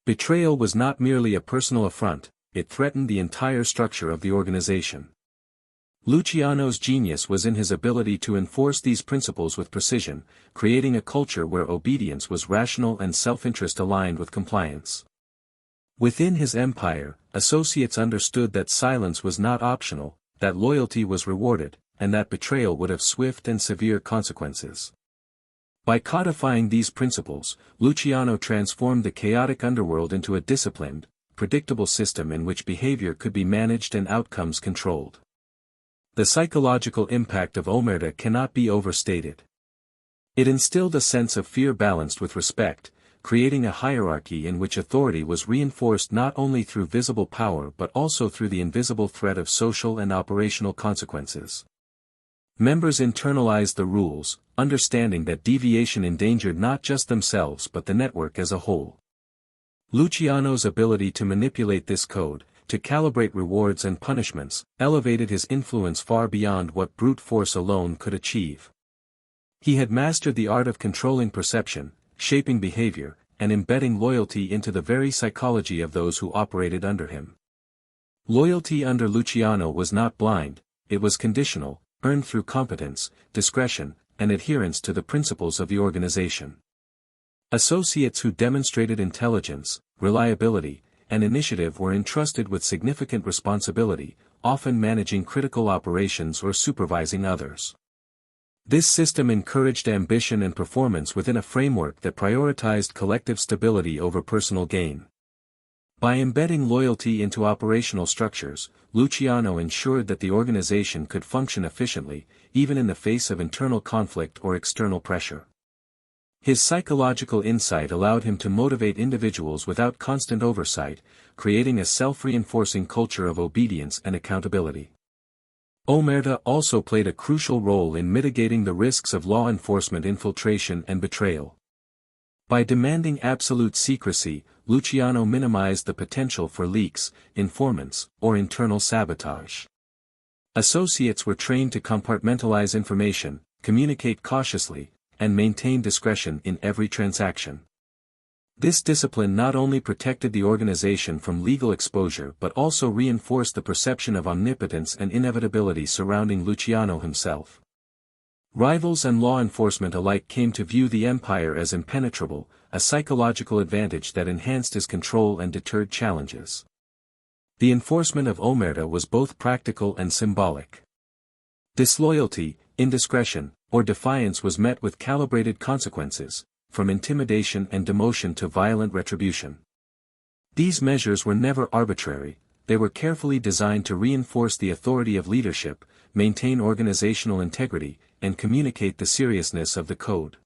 Betrayal was not merely a personal affront, it threatened the entire structure of the organization. Luciano's genius was in his ability to enforce these principles with precision, creating a culture where obedience was rational and self-interest aligned with compliance. Within his empire, associates understood that silence was not optional, that loyalty was rewarded, and that betrayal would have swift and severe consequences. By codifying these principles, Luciano transformed the chaotic underworld into a disciplined, predictable system in which behavior could be managed and outcomes controlled. The psychological impact of Omerta cannot be overstated. It instilled a sense of fear balanced with respect, creating a hierarchy in which authority was reinforced not only through visible power but also through the invisible threat of social and operational consequences. Members internalized the rules, understanding that deviation endangered not just themselves but the network as a whole. Luciano's ability to manipulate this code, to calibrate rewards and punishments, elevated his influence far beyond what brute force alone could achieve. He had mastered the art of controlling perception, shaping behavior, and embedding loyalty into the very psychology of those who operated under him. Loyalty under Luciano was not blind, it was conditional, earned through competence, discretion, and adherence to the principles of the organization. Associates who demonstrated intelligence, reliability, and initiative were entrusted with significant responsibility, often managing critical operations or supervising others. This system encouraged ambition and performance within a framework that prioritized collective stability over personal gain. By embedding loyalty into operational structures, Luciano ensured that the organization could function efficiently, even in the face of internal conflict or external pressure. His psychological insight allowed him to motivate individuals without constant oversight, creating a self-reinforcing culture of obedience and accountability. Omerta also played a crucial role in mitigating the risks of law enforcement infiltration and betrayal. By demanding absolute secrecy, Luciano minimized the potential for leaks, informants, or internal sabotage. Associates were trained to compartmentalize information, communicate cautiously, and maintain discretion in every transaction. This discipline not only protected the organization from legal exposure but also reinforced the perception of omnipotence and inevitability surrounding Luciano himself. Rivals and law enforcement alike came to view the empire as impenetrable, a psychological advantage that enhanced his control and deterred challenges. The enforcement of Omerta was both practical and symbolic. Disloyalty, indiscretion, or defiance was met with calibrated consequences, from intimidation and demotion to violent retribution. These measures were never arbitrary, they were carefully designed to reinforce the authority of leadership, maintain organizational integrity, and communicate the seriousness of the code.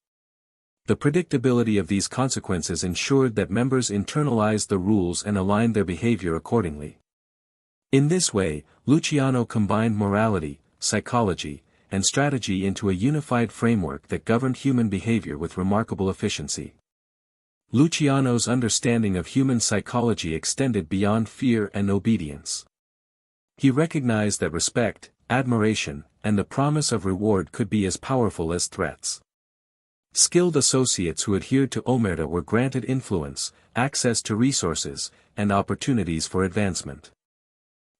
The predictability of these consequences ensured that members internalized the rules and aligned their behavior accordingly. In this way, Luciano combined morality, psychology, and strategy into a unified framework that governed human behavior with remarkable efficiency. Luciano's understanding of human psychology extended beyond fear and obedience. He recognized that respect, admiration, and the promise of reward could be as powerful as threats. Skilled associates who adhered to Omerta were granted influence, access to resources, and opportunities for advancement.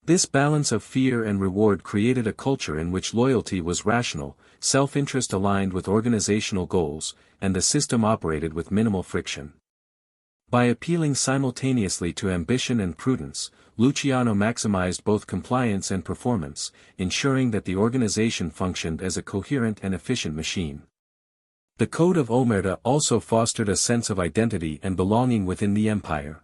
This balance of fear and reward created a culture in which loyalty was rational, self-interest aligned with organizational goals, and the system operated with minimal friction. By appealing simultaneously to ambition and prudence, Luciano maximized both compliance and performance, ensuring that the organization functioned as a coherent and efficient machine. The Code of Omerta also fostered a sense of identity and belonging within the empire.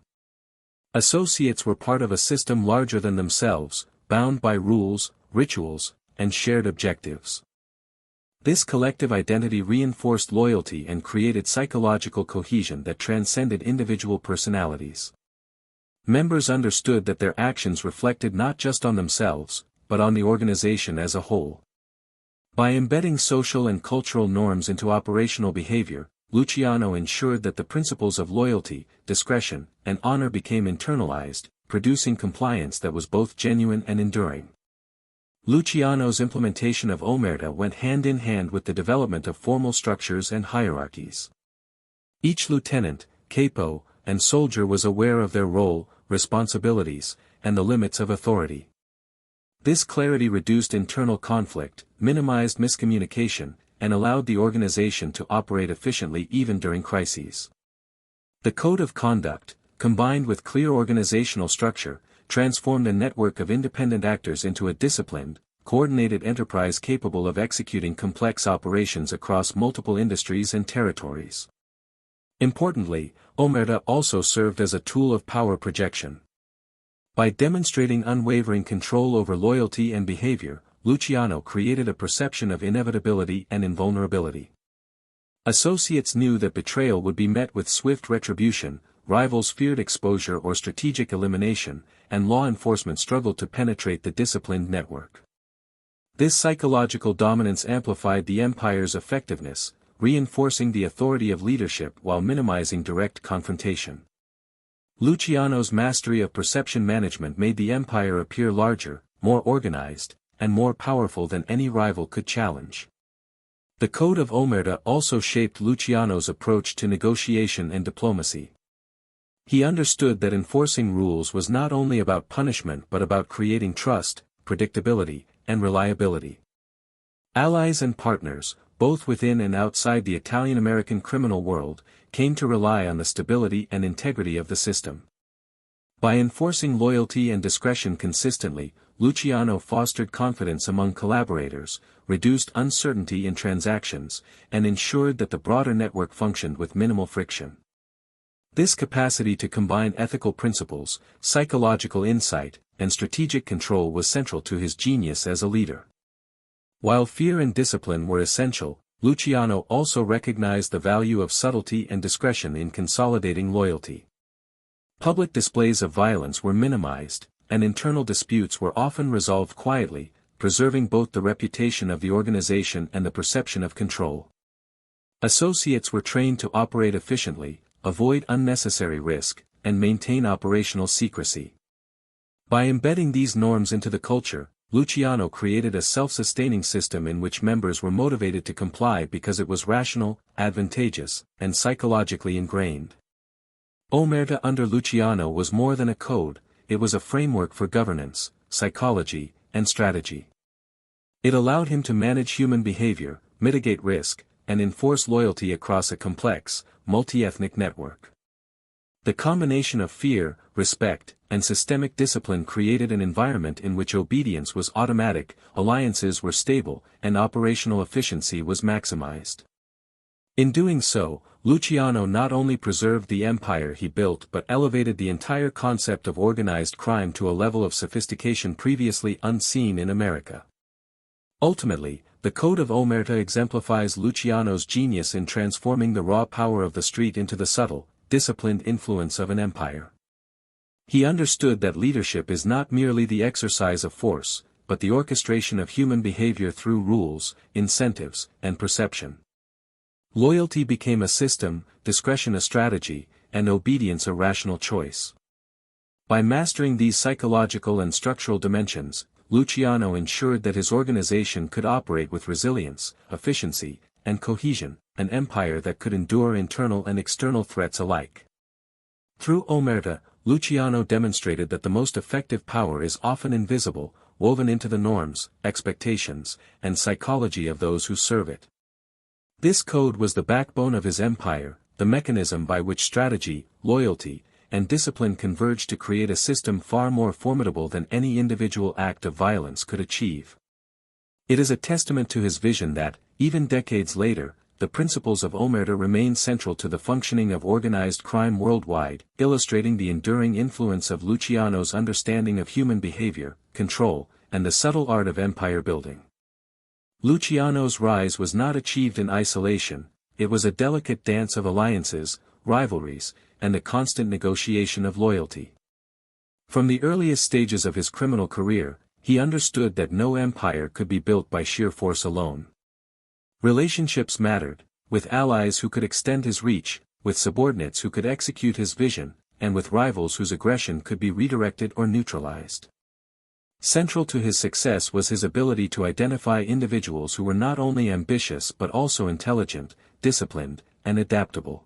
Associates were part of a system larger than themselves, bound by rules, rituals, and shared objectives. This collective identity reinforced loyalty and created psychological cohesion that transcended individual personalities. Members understood that their actions reflected not just on themselves, but on the organization as a whole. By embedding social and cultural norms into operational behavior, Luciano ensured that the principles of loyalty, discretion, and honor became internalized, producing compliance that was both genuine and enduring. Luciano's implementation of omerta went hand in hand with the development of formal structures and hierarchies. Each lieutenant, capo, and soldier was aware of their role, responsibilities, and the limits of authority. This clarity reduced internal conflict, minimized miscommunication, and allowed the organization to operate efficiently even during crises. The code of conduct, combined with clear organizational structure, transformed a network of independent actors into a disciplined, coordinated enterprise capable of executing complex operations across multiple industries and territories. Importantly, omerta also served as a tool of power projection. By demonstrating unwavering control over loyalty and behavior, Luciano created a perception of inevitability and invulnerability. Associates knew that betrayal would be met with swift retribution, rivals feared exposure or strategic elimination, and law enforcement struggled to penetrate the disciplined network. This psychological dominance amplified the empire's effectiveness, reinforcing the authority of leadership while minimizing direct confrontation. Luciano's mastery of perception management made the empire appear larger, more organized, and more powerful than any rival could challenge. The Code of Omerta also shaped Luciano's approach to negotiation and diplomacy. He understood that enforcing rules was not only about punishment but about creating trust, predictability, and reliability. Allies and partners, both within and outside the Italian-American criminal world, came to rely on the stability and integrity of the system. By enforcing loyalty and discretion consistently, Luciano fostered confidence among collaborators, reduced uncertainty in transactions, and ensured that the broader network functioned with minimal friction. This capacity to combine ethical principles, psychological insight, and strategic control was central to his genius as a leader. While fear and discipline were essential, Luciano also recognized the value of subtlety and discretion in consolidating loyalty. Public displays of violence were minimized, and internal disputes were often resolved quietly, preserving both the reputation of the organization and the perception of control. Associates were trained to operate efficiently, avoid unnecessary risk, and maintain operational secrecy. By embedding these norms into the culture, Luciano created a self-sustaining system in which members were motivated to comply because it was rational, advantageous, and psychologically ingrained. Omerta under Luciano was more than a code, it was a framework for governance, psychology, and strategy. It allowed him to manage human behavior, mitigate risk, and enforce loyalty across a complex, multi-ethnic network. The combination of fear, respect, and systemic discipline created an environment in which obedience was automatic, alliances were stable, and operational efficiency was maximized. In doing so, Luciano not only preserved the empire he built but elevated the entire concept of organized crime to a level of sophistication previously unseen in America. Ultimately, the Code of Omerta exemplifies Luciano's genius in transforming the raw power of the street into the subtle, disciplined influence of an empire. He understood that leadership is not merely the exercise of force, but the orchestration of human behavior through rules, incentives, and perception. Loyalty became a system, discretion a strategy, and obedience a rational choice. By mastering these psychological and structural dimensions, Luciano ensured that his organization could operate with resilience, efficiency, and cohesion, an empire that could endure internal and external threats alike. Through Omerta, Luciano demonstrated that the most effective power is often invisible, woven into the norms, expectations, and psychology of those who serve it. This code was the backbone of his empire, the mechanism by which strategy, loyalty, and discipline converged to create a system far more formidable than any individual act of violence could achieve. It is a testament to his vision that, even decades later, the principles of Omerta remain central to the functioning of organized crime worldwide, illustrating the enduring influence of Luciano's understanding of human behavior, control, and the subtle art of empire building. Luciano's rise was not achieved in isolation, it was a delicate dance of alliances, rivalries, and a constant negotiation of loyalty. From the earliest stages of his criminal career, he understood that no empire could be built by sheer force alone. Relationships mattered, with allies who could extend his reach, with subordinates who could execute his vision, and with rivals whose aggression could be redirected or neutralized. Central to his success was his ability to identify individuals who were not only ambitious but also intelligent, disciplined, and adaptable.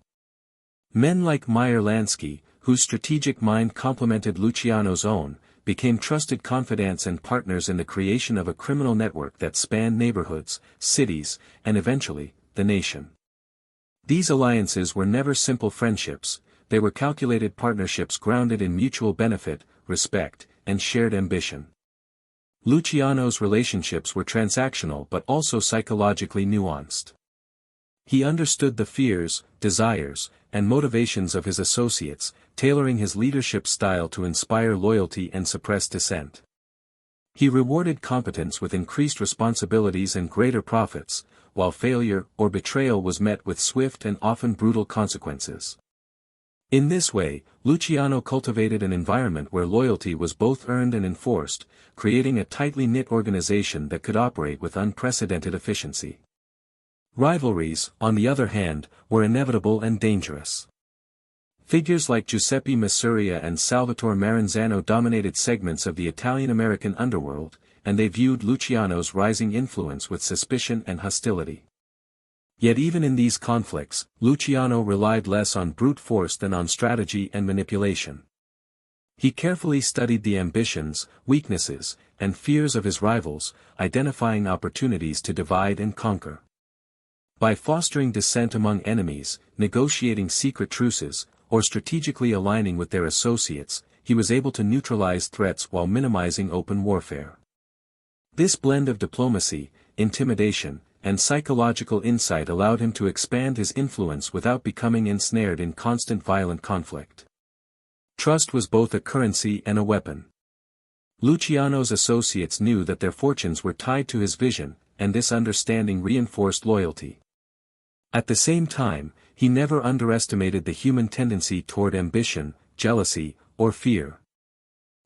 Men like Meyer Lansky, whose strategic mind complemented Luciano's own, became trusted confidants and partners in the creation of a criminal network that spanned neighborhoods, cities, and eventually, the nation. These alliances were never simple friendships, they were calculated partnerships grounded in mutual benefit, respect, and shared ambition. Luciano's relationships were transactional but also psychologically nuanced. He understood the fears, desires, and motivations of his associates, tailoring his leadership style to inspire loyalty and suppress dissent. He rewarded competence with increased responsibilities and greater profits, while failure or betrayal was met with swift and often brutal consequences. In this way, Luciano cultivated an environment where loyalty was both earned and enforced, creating a tightly knit organization that could operate with unprecedented efficiency. Rivalries, on the other hand, were inevitable and dangerous. Figures like Giuseppe Masuria and Salvatore Maranzano dominated segments of the Italian-American underworld, and they viewed Luciano's rising influence with suspicion and hostility. Yet even in these conflicts, Luciano relied less on brute force than on strategy and manipulation. He carefully studied the ambitions, weaknesses, and fears of his rivals, identifying opportunities to divide and conquer. By fostering dissent among enemies, negotiating secret truces, or strategically aligning with their associates, he was able to neutralize threats while minimizing open warfare. This blend of diplomacy, intimidation, and psychological insight allowed him to expand his influence without becoming ensnared in constant violent conflict. Trust was both a currency and a weapon. Luciano's associates knew that their fortunes were tied to his vision, and this understanding reinforced loyalty. At the same time, he never underestimated the human tendency toward ambition, jealousy, or fear.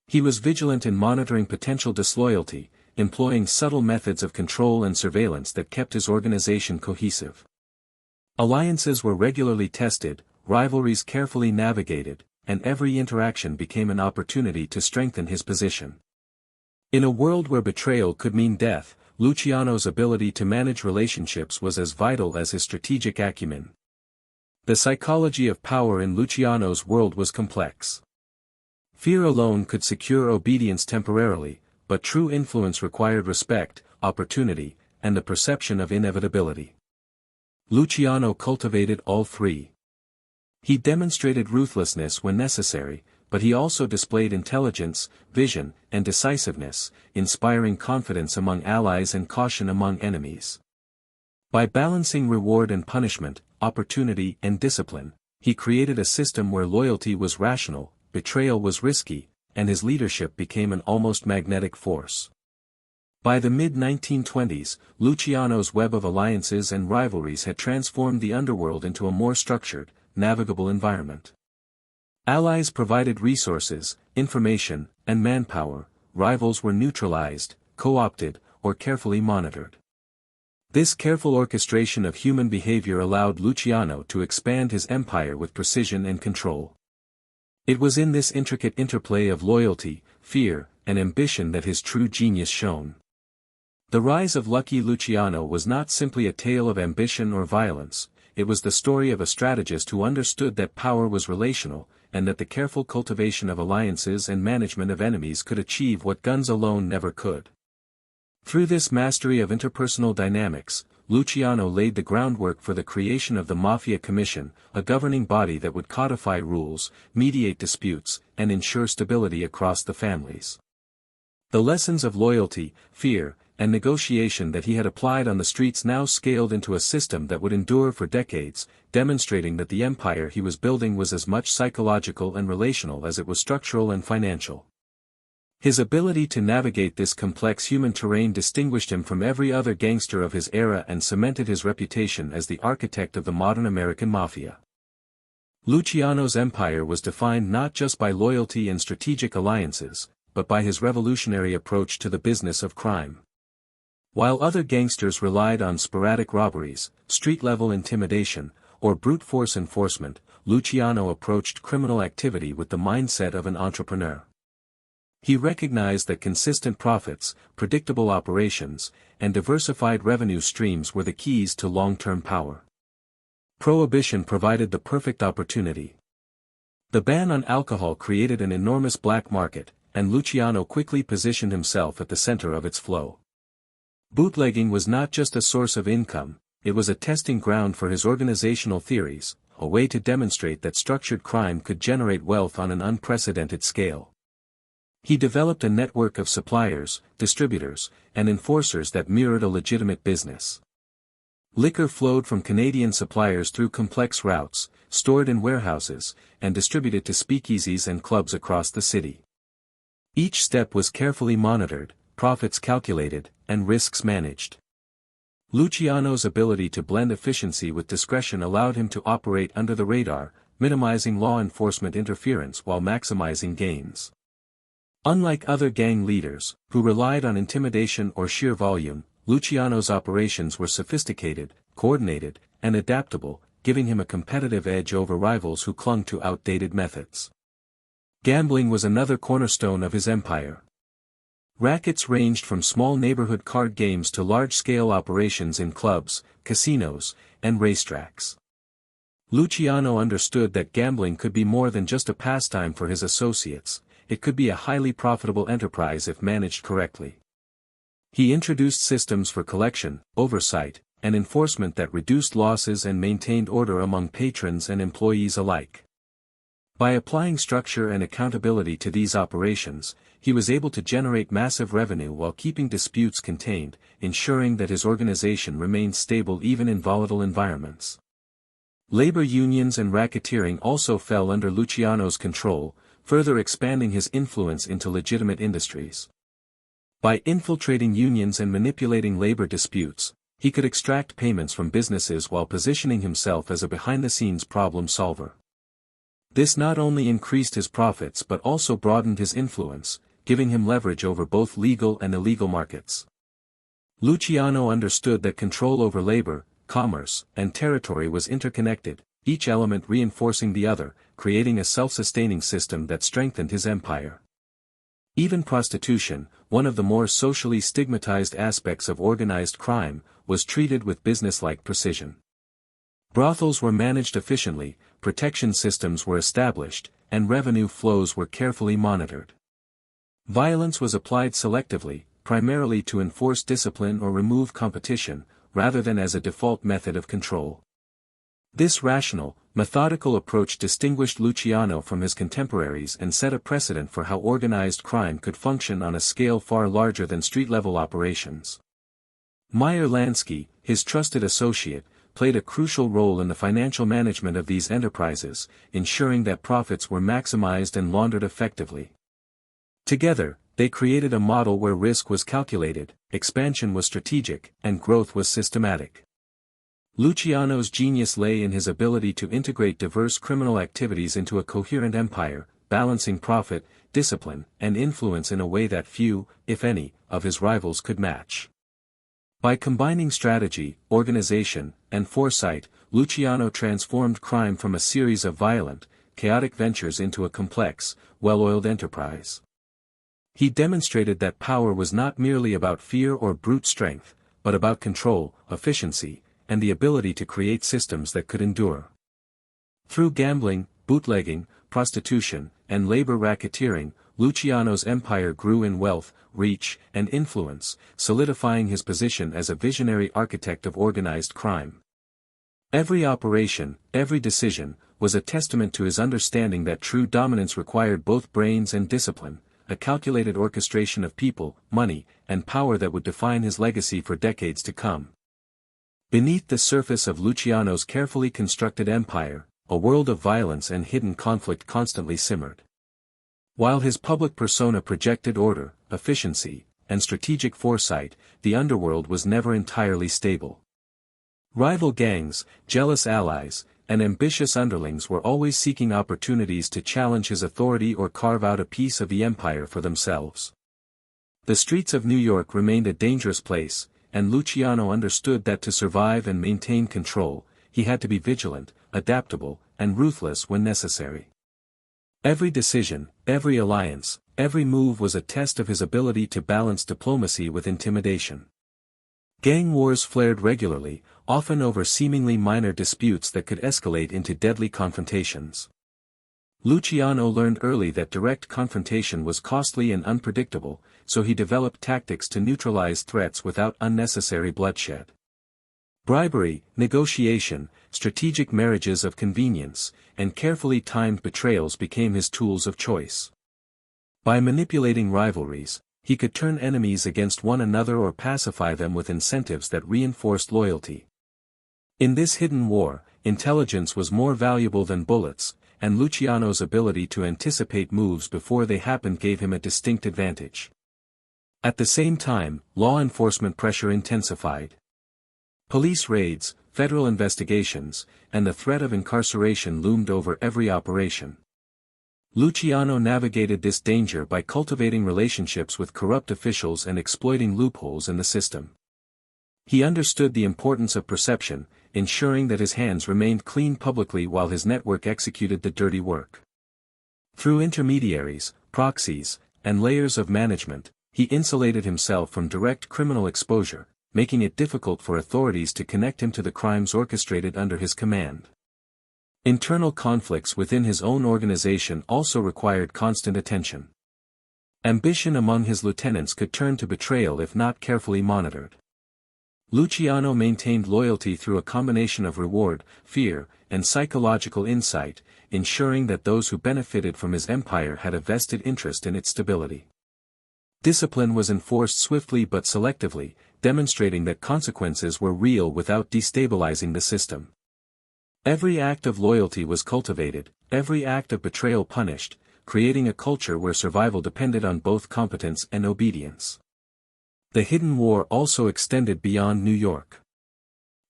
He was vigilant in monitoring potential disloyalty, employing subtle methods of control and surveillance that kept his organization cohesive. Alliances were regularly tested, rivalries carefully navigated, and every interaction became an opportunity to strengthen his position. In a world where betrayal could mean death, Luciano's ability to manage relationships was as vital as his strategic acumen. The psychology of power in Luciano's world was complex. Fear alone could secure obedience temporarily, but true influence required respect, opportunity, and the perception of inevitability. Luciano cultivated all three. He demonstrated ruthlessness when necessary, but he also displayed intelligence, vision, and decisiveness, inspiring confidence among allies and caution among enemies. By balancing reward and punishment, opportunity and discipline, he created a system where loyalty was rational, betrayal was risky, and his leadership became an almost magnetic force. By the mid-1920s, Luciano's web of alliances and rivalries had transformed the underworld into a more structured, navigable environment. Allies provided resources, information, and manpower, rivals were neutralized, co-opted, or carefully monitored. This careful orchestration of human behavior allowed Luciano to expand his empire with precision and control. It was in this intricate interplay of loyalty, fear, and ambition that his true genius shone. The rise of Lucky Luciano was not simply a tale of ambition or violence, it was the story of a strategist who understood that power was relational, and that the careful cultivation of alliances and management of enemies could achieve what guns alone never could. Through this mastery of interpersonal dynamics, Luciano laid the groundwork for the creation of the Mafia Commission, a governing body that would codify rules, mediate disputes, and ensure stability across the families. The lessons of loyalty, fear, and negotiation that he had applied on the streets now scaled into a system that would endure for decades, demonstrating that the empire he was building was as much psychological and relational as it was structural and financial. His ability to navigate this complex human terrain distinguished him from every other gangster of his era and cemented his reputation as the architect of the modern American Mafia. Luciano's empire was defined not just by loyalty and strategic alliances, but by his revolutionary approach to the business of crime. While other gangsters relied on sporadic robberies, street-level intimidation, or brute force enforcement, Luciano approached criminal activity with the mindset of an entrepreneur. He recognized that consistent profits, predictable operations, and diversified revenue streams were the keys to long-term power. Prohibition provided the perfect opportunity. The ban on alcohol created an enormous black market, and Luciano quickly positioned himself at the center of its flow. Bootlegging was not just a source of income, it was a testing ground for his organizational theories, a way to demonstrate that structured crime could generate wealth on an unprecedented scale. He developed a network of suppliers, distributors, and enforcers that mirrored a legitimate business. Liquor flowed from Canadian suppliers through complex routes, stored in warehouses, and distributed to speakeasies and clubs across the city. Each step was carefully monitored, profits calculated, and risks managed. Luciano's ability to blend efficiency with discretion allowed him to operate under the radar, minimizing law enforcement interference while maximizing gains. Unlike other gang leaders, who relied on intimidation or sheer volume, Luciano's operations were sophisticated, coordinated, and adaptable, giving him a competitive edge over rivals who clung to outdated methods. Gambling was another cornerstone of his empire. Rackets ranged from small neighborhood card games to large-scale operations in clubs, casinos, and racetracks. Luciano understood that gambling could be more than just a pastime for his associates, it could be a highly profitable enterprise if managed correctly. He introduced systems for collection, oversight, and enforcement that reduced losses and maintained order among patrons and employees alike. By applying structure and accountability to these operations, he was able to generate massive revenue while keeping disputes contained, ensuring that his organization remained stable even in volatile environments. Labor unions and racketeering also fell under Luciano's control, further expanding his influence into legitimate industries. By infiltrating unions and manipulating labor disputes, he could extract payments from businesses while positioning himself as a behind-the-scenes problem solver. This not only increased his profits but also broadened his influence, giving him leverage over both legal and illegal markets. Luciano understood that control over labor, commerce, and territory was interconnected, each element reinforcing the other, creating a self-sustaining system that strengthened his empire. Even prostitution, one of the more socially stigmatized aspects of organized crime, was treated with business-like precision. Brothels were managed efficiently, protection systems were established, and revenue flows were carefully monitored. Violence was applied selectively, primarily to enforce discipline or remove competition, rather than as a default method of control. This rational, methodical approach distinguished Luciano from his contemporaries and set a precedent for how organized crime could function on a scale far larger than street-level operations. Meyer Lansky, his trusted associate, played a crucial role in the financial management of these enterprises, ensuring that profits were maximized and laundered effectively. Together, they created a model where risk was calculated, expansion was strategic, and growth was systematic. Luciano's genius lay in his ability to integrate diverse criminal activities into a coherent empire, balancing profit, discipline, and influence in a way that few, if any, of his rivals could match. By combining strategy, organization, and foresight, Luciano transformed crime from a series of violent, chaotic ventures into a complex, well-oiled enterprise. He demonstrated that power was not merely about fear or brute strength, but about control, efficiency, and the ability to create systems that could endure. Through gambling, bootlegging, prostitution, and labor racketeering, Luciano's empire grew in wealth, reach, and influence, solidifying his position as a visionary architect of organized crime. Every operation, every decision, was a testament to his understanding that true dominance required both brains and discipline, a calculated orchestration of people, money, and power that would define his legacy for decades to come. Beneath the surface of Luciano's carefully constructed empire, a world of violence and hidden conflict constantly simmered. While his public persona projected order, efficiency, and strategic foresight, the underworld was never entirely stable. Rival gangs, jealous allies, and ambitious underlings were always seeking opportunities to challenge his authority or carve out a piece of the empire for themselves. The streets of New York remained a dangerous place, and Luciano understood that to survive and maintain control, he had to be vigilant, adaptable, and ruthless when necessary. Every decision, every alliance, every move was a test of his ability to balance diplomacy with intimidation. Gang wars flared regularly, often over seemingly minor disputes that could escalate into deadly confrontations. Luciano learned early that direct confrontation was costly and unpredictable, so he developed tactics to neutralize threats without unnecessary bloodshed. Bribery, negotiation, strategic marriages of convenience, and carefully timed betrayals became his tools of choice. By manipulating rivalries, he could turn enemies against one another or pacify them with incentives that reinforced loyalty. In this hidden war, intelligence was more valuable than bullets, and Luciano's ability to anticipate moves before they happened gave him a distinct advantage. At the same time, law enforcement pressure intensified. Police raids, federal investigations, and the threat of incarceration loomed over every operation. Luciano navigated this danger by cultivating relationships with corrupt officials and exploiting loopholes in the system. He understood the importance of perception, ensuring that his hands remained clean publicly while his network executed the dirty work. Through intermediaries, proxies, and layers of management, he insulated himself from direct criminal exposure, making it difficult for authorities to connect him to the crimes orchestrated under his command. Internal conflicts within his own organization also required constant attention. Ambition among his lieutenants could turn to betrayal if not carefully monitored. Luciano maintained loyalty through a combination of reward, fear, and psychological insight, ensuring that those who benefited from his empire had a vested interest in its stability. Discipline was enforced swiftly but selectively, demonstrating that consequences were real without destabilizing the system. Every act of loyalty was cultivated, every act of betrayal punished, creating a culture where survival depended on both competence and obedience. The hidden war also extended beyond New York.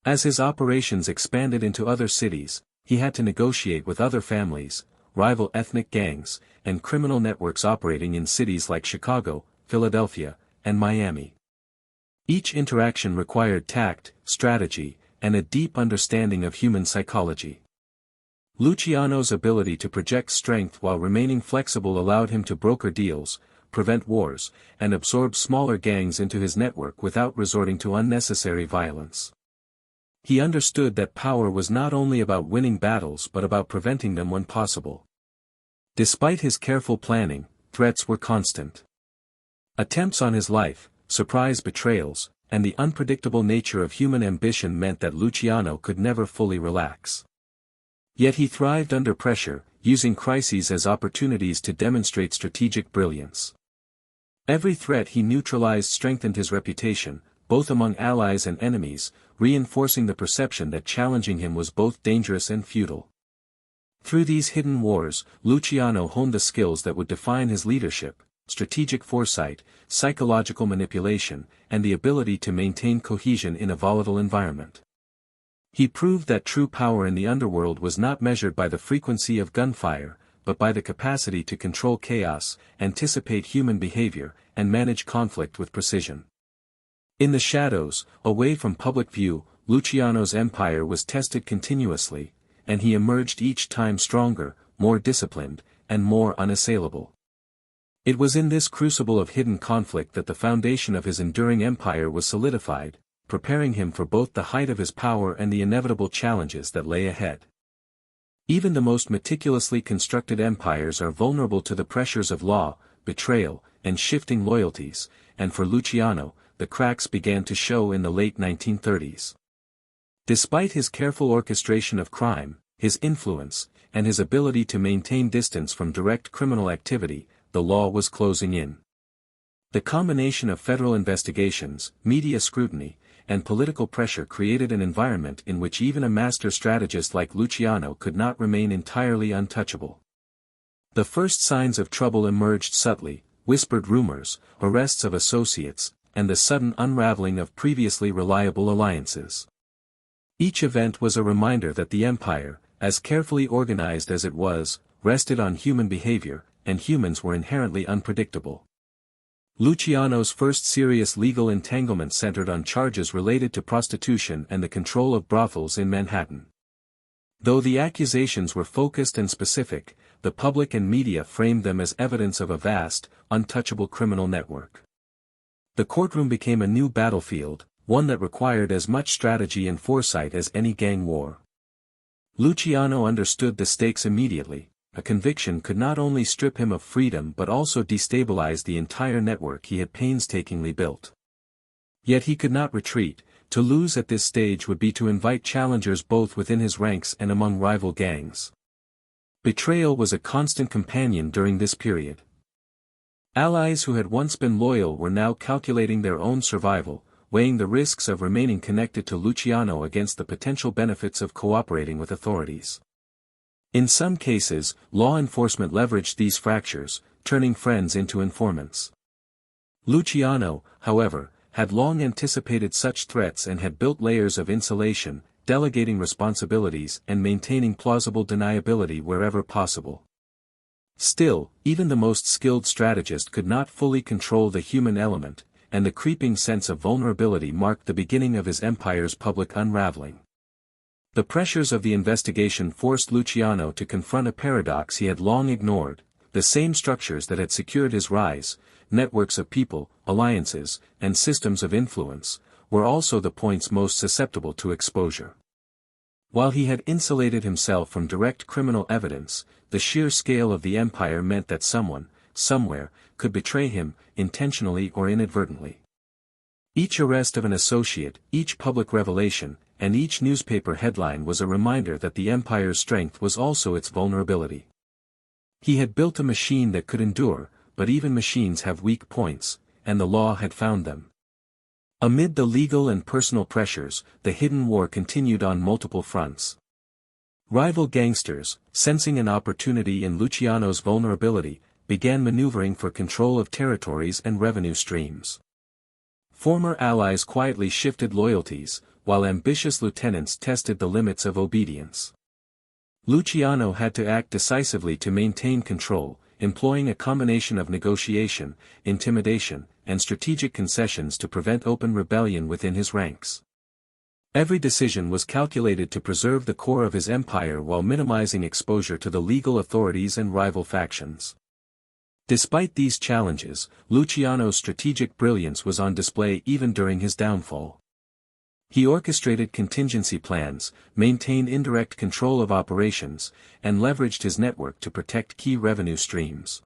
As his operations expanded into other cities, he had to negotiate with other families, rival ethnic gangs, and criminal networks operating in cities like Chicago, Philadelphia, and Miami. Each interaction required tact, strategy, and a deep understanding of human psychology. Luciano's ability to project strength while remaining flexible allowed him to broker deals, prevent wars, and absorb smaller gangs into his network without resorting to unnecessary violence. He understood that power was not only about winning battles but about preventing them when possible. Despite his careful planning, threats were constant. Attempts on his life, surprise betrayals, and the unpredictable nature of human ambition meant that Luciano could never fully relax. Yet he thrived under pressure, using crises as opportunities to demonstrate strategic brilliance. Every threat he neutralized strengthened his reputation, both among allies and enemies, reinforcing the perception that challenging him was both dangerous and futile. Through these hidden wars, Luciano honed the skills that would define his leadership: strategic foresight, psychological manipulation, and the ability to maintain cohesion in a volatile environment. He proved that true power in the underworld was not measured by the frequency of gunfire, but by the capacity to control chaos, anticipate human behavior, and manage conflict with precision. In the shadows, away from public view, Luciano's empire was tested continuously, and he emerged each time stronger, more disciplined, and more unassailable. It was in this crucible of hidden conflict that the foundation of his enduring empire was solidified, preparing him for both the height of his power and the inevitable challenges that lay ahead. Even the most meticulously constructed empires are vulnerable to the pressures of law, betrayal, and shifting loyalties, and for Luciano, the cracks began to show in the late 1930s. Despite his careful orchestration of crime, his influence, and his ability to maintain distance from direct criminal activity, the law was closing in. The combination of federal investigations, media scrutiny, and political pressure created an environment in which even a master strategist like Luciano could not remain entirely untouchable. The first signs of trouble emerged subtly: whispered rumors, arrests of associates, and the sudden unraveling of previously reliable alliances. Each event was a reminder that the empire, as carefully organized as it was, rested on human behavior, and humans were inherently unpredictable. Luciano's first serious legal entanglement centered on charges related to prostitution and the control of brothels in Manhattan. Though the accusations were focused and specific, the public and media framed them as evidence of a vast, untouchable criminal network. The courtroom became a new battlefield, one that required as much strategy and foresight as any gang war. Luciano understood the stakes immediately. A conviction could not only strip him of freedom but also destabilize the entire network he had painstakingly built. Yet he could not retreat. To lose at this stage would be to invite challengers both within his ranks and among rival gangs. Betrayal was a constant companion during this period. Allies who had once been loyal were now calculating their own survival, weighing the risks of remaining connected to Luciano against the potential benefits of cooperating with authorities. In some cases, law enforcement leveraged these fractures, turning friends into informants. Luciano, however, had long anticipated such threats and had built layers of insulation, delegating responsibilities and maintaining plausible deniability wherever possible. Still, even the most skilled strategist could not fully control the human element, and the creeping sense of vulnerability marked the beginning of his empire's public unraveling. The pressures of the investigation forced Luciano to confront a paradox he had long ignored: the same structures that had secured his rise, networks of people, alliances, and systems of influence, were also the points most susceptible to exposure. While he had insulated himself from direct criminal evidence, the sheer scale of the empire meant that someone, somewhere, could betray him, intentionally or inadvertently. Each arrest of an associate, each public revelation, and each newspaper headline was a reminder that the empire's strength was also its vulnerability. He had built a machine that could endure, but even machines have weak points, and the law had found them. Amid the legal and personal pressures, the hidden war continued on multiple fronts. Rival gangsters, sensing an opportunity in Luciano's vulnerability, began maneuvering for control of territories and revenue streams. Former allies quietly shifted loyalties, while ambitious lieutenants tested the limits of obedience. Luciano had to act decisively to maintain control, employing a combination of negotiation, intimidation, and strategic concessions to prevent open rebellion within his ranks. Every decision was calculated to preserve the core of his empire while minimizing exposure to the legal authorities and rival factions. Despite these challenges, Luciano's strategic brilliance was on display even during his downfall. He orchestrated contingency plans, maintained indirect control of operations, and leveraged his network to protect key revenue streams.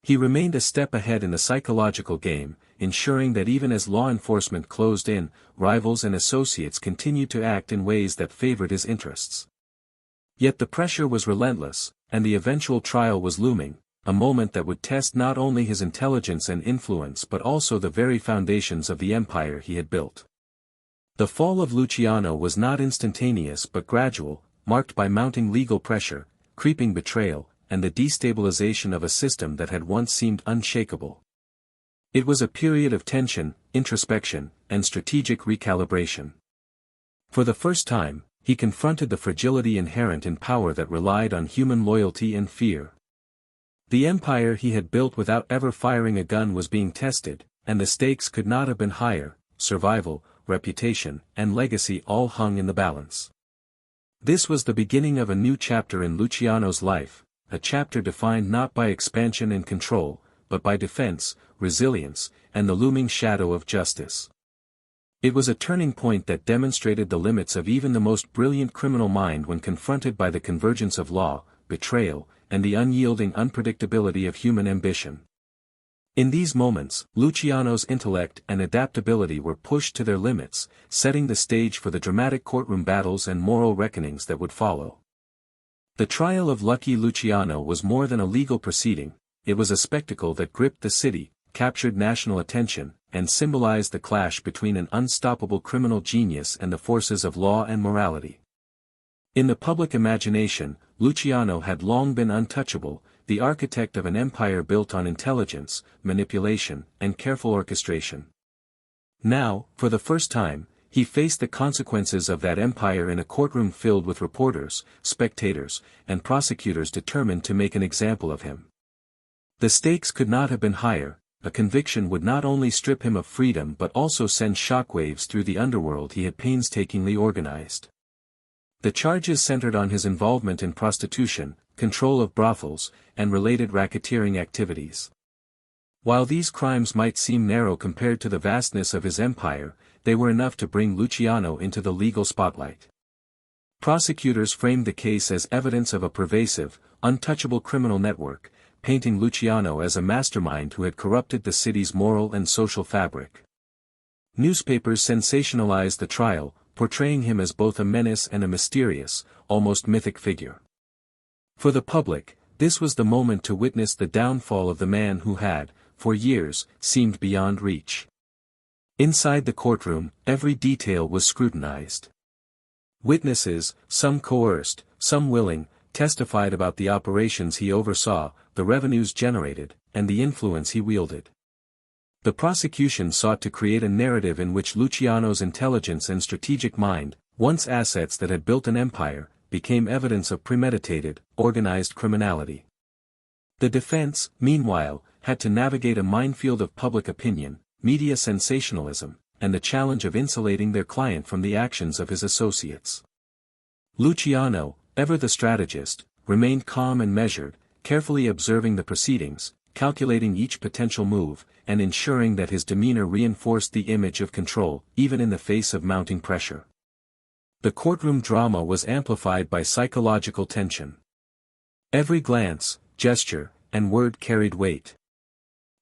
He remained a step ahead in the psychological game, ensuring that even as law enforcement closed in, rivals and associates continued to act in ways that favored his interests. Yet the pressure was relentless, and the eventual trial was looming, a moment that would test not only his intelligence and influence but also the very foundations of the empire he had built. The fall of Luciano was not instantaneous but gradual, marked by mounting legal pressure, creeping betrayal, and the destabilization of a system that had once seemed unshakable. It was a period of tension, introspection, and strategic recalibration. For the first time, he confronted the fragility inherent in power that relied on human loyalty and fear. The empire he had built without ever firing a gun was being tested, and the stakes could not have been higher: survival, reputation, and legacy all hung in the balance. This was the beginning of a new chapter in Luciano's life, a chapter defined not by expansion and control, but by defense, resilience, and the looming shadow of justice. It was a turning point that demonstrated the limits of even the most brilliant criminal mind when confronted by the convergence of law, betrayal, and the unyielding unpredictability of human ambition. In these moments, Luciano's intellect and adaptability were pushed to their limits, setting the stage for the dramatic courtroom battles and moral reckonings that would follow. The trial of Lucky Luciano was more than a legal proceeding; it was a spectacle that gripped the city, captured national attention, and symbolized the clash between an unstoppable criminal genius and the forces of law and morality. In the public imagination, Luciano had long been untouchable, the architect of an empire built on intelligence, manipulation, and careful orchestration. Now, for the first time, He faced the consequences of that empire in a courtroom filled with reporters, spectators, and prosecutors determined to make an example of him. The stakes could not have been higher. A conviction would not only strip him of freedom but also send shockwaves through the underworld he had painstakingly organized. The charges centered on his involvement in prostitution, control of brothels, and related racketeering activities. While these crimes might seem narrow compared to the vastness of his empire, they were enough to bring Luciano into the legal spotlight. Prosecutors framed the case as evidence of a pervasive, untouchable criminal network, painting Luciano as a mastermind who had corrupted the city's moral and social fabric. Newspapers sensationalized the trial, portraying him as both a menace and a mysterious, almost mythic figure. For the public, this was the moment to witness the downfall of the man who had, for years, seemed beyond reach. Inside the courtroom, every detail was scrutinized. Witnesses, some coerced, some willing, testified about the operations he oversaw, the revenues generated, and the influence he wielded. The prosecution sought to create a narrative in which Luciano's intelligence and strategic mind, once assets that had built an empire, became evidence of premeditated, organized criminality. The defense, meanwhile, had to navigate a minefield of public opinion, media sensationalism, and the challenge of insulating their client from the actions of his associates. Luciano, ever the strategist, remained calm and measured, carefully observing the proceedings, calculating each potential move, and ensuring that his demeanor reinforced the image of control, even in the face of mounting pressure. The courtroom drama was amplified by psychological tension. Every glance, gesture, and word carried weight.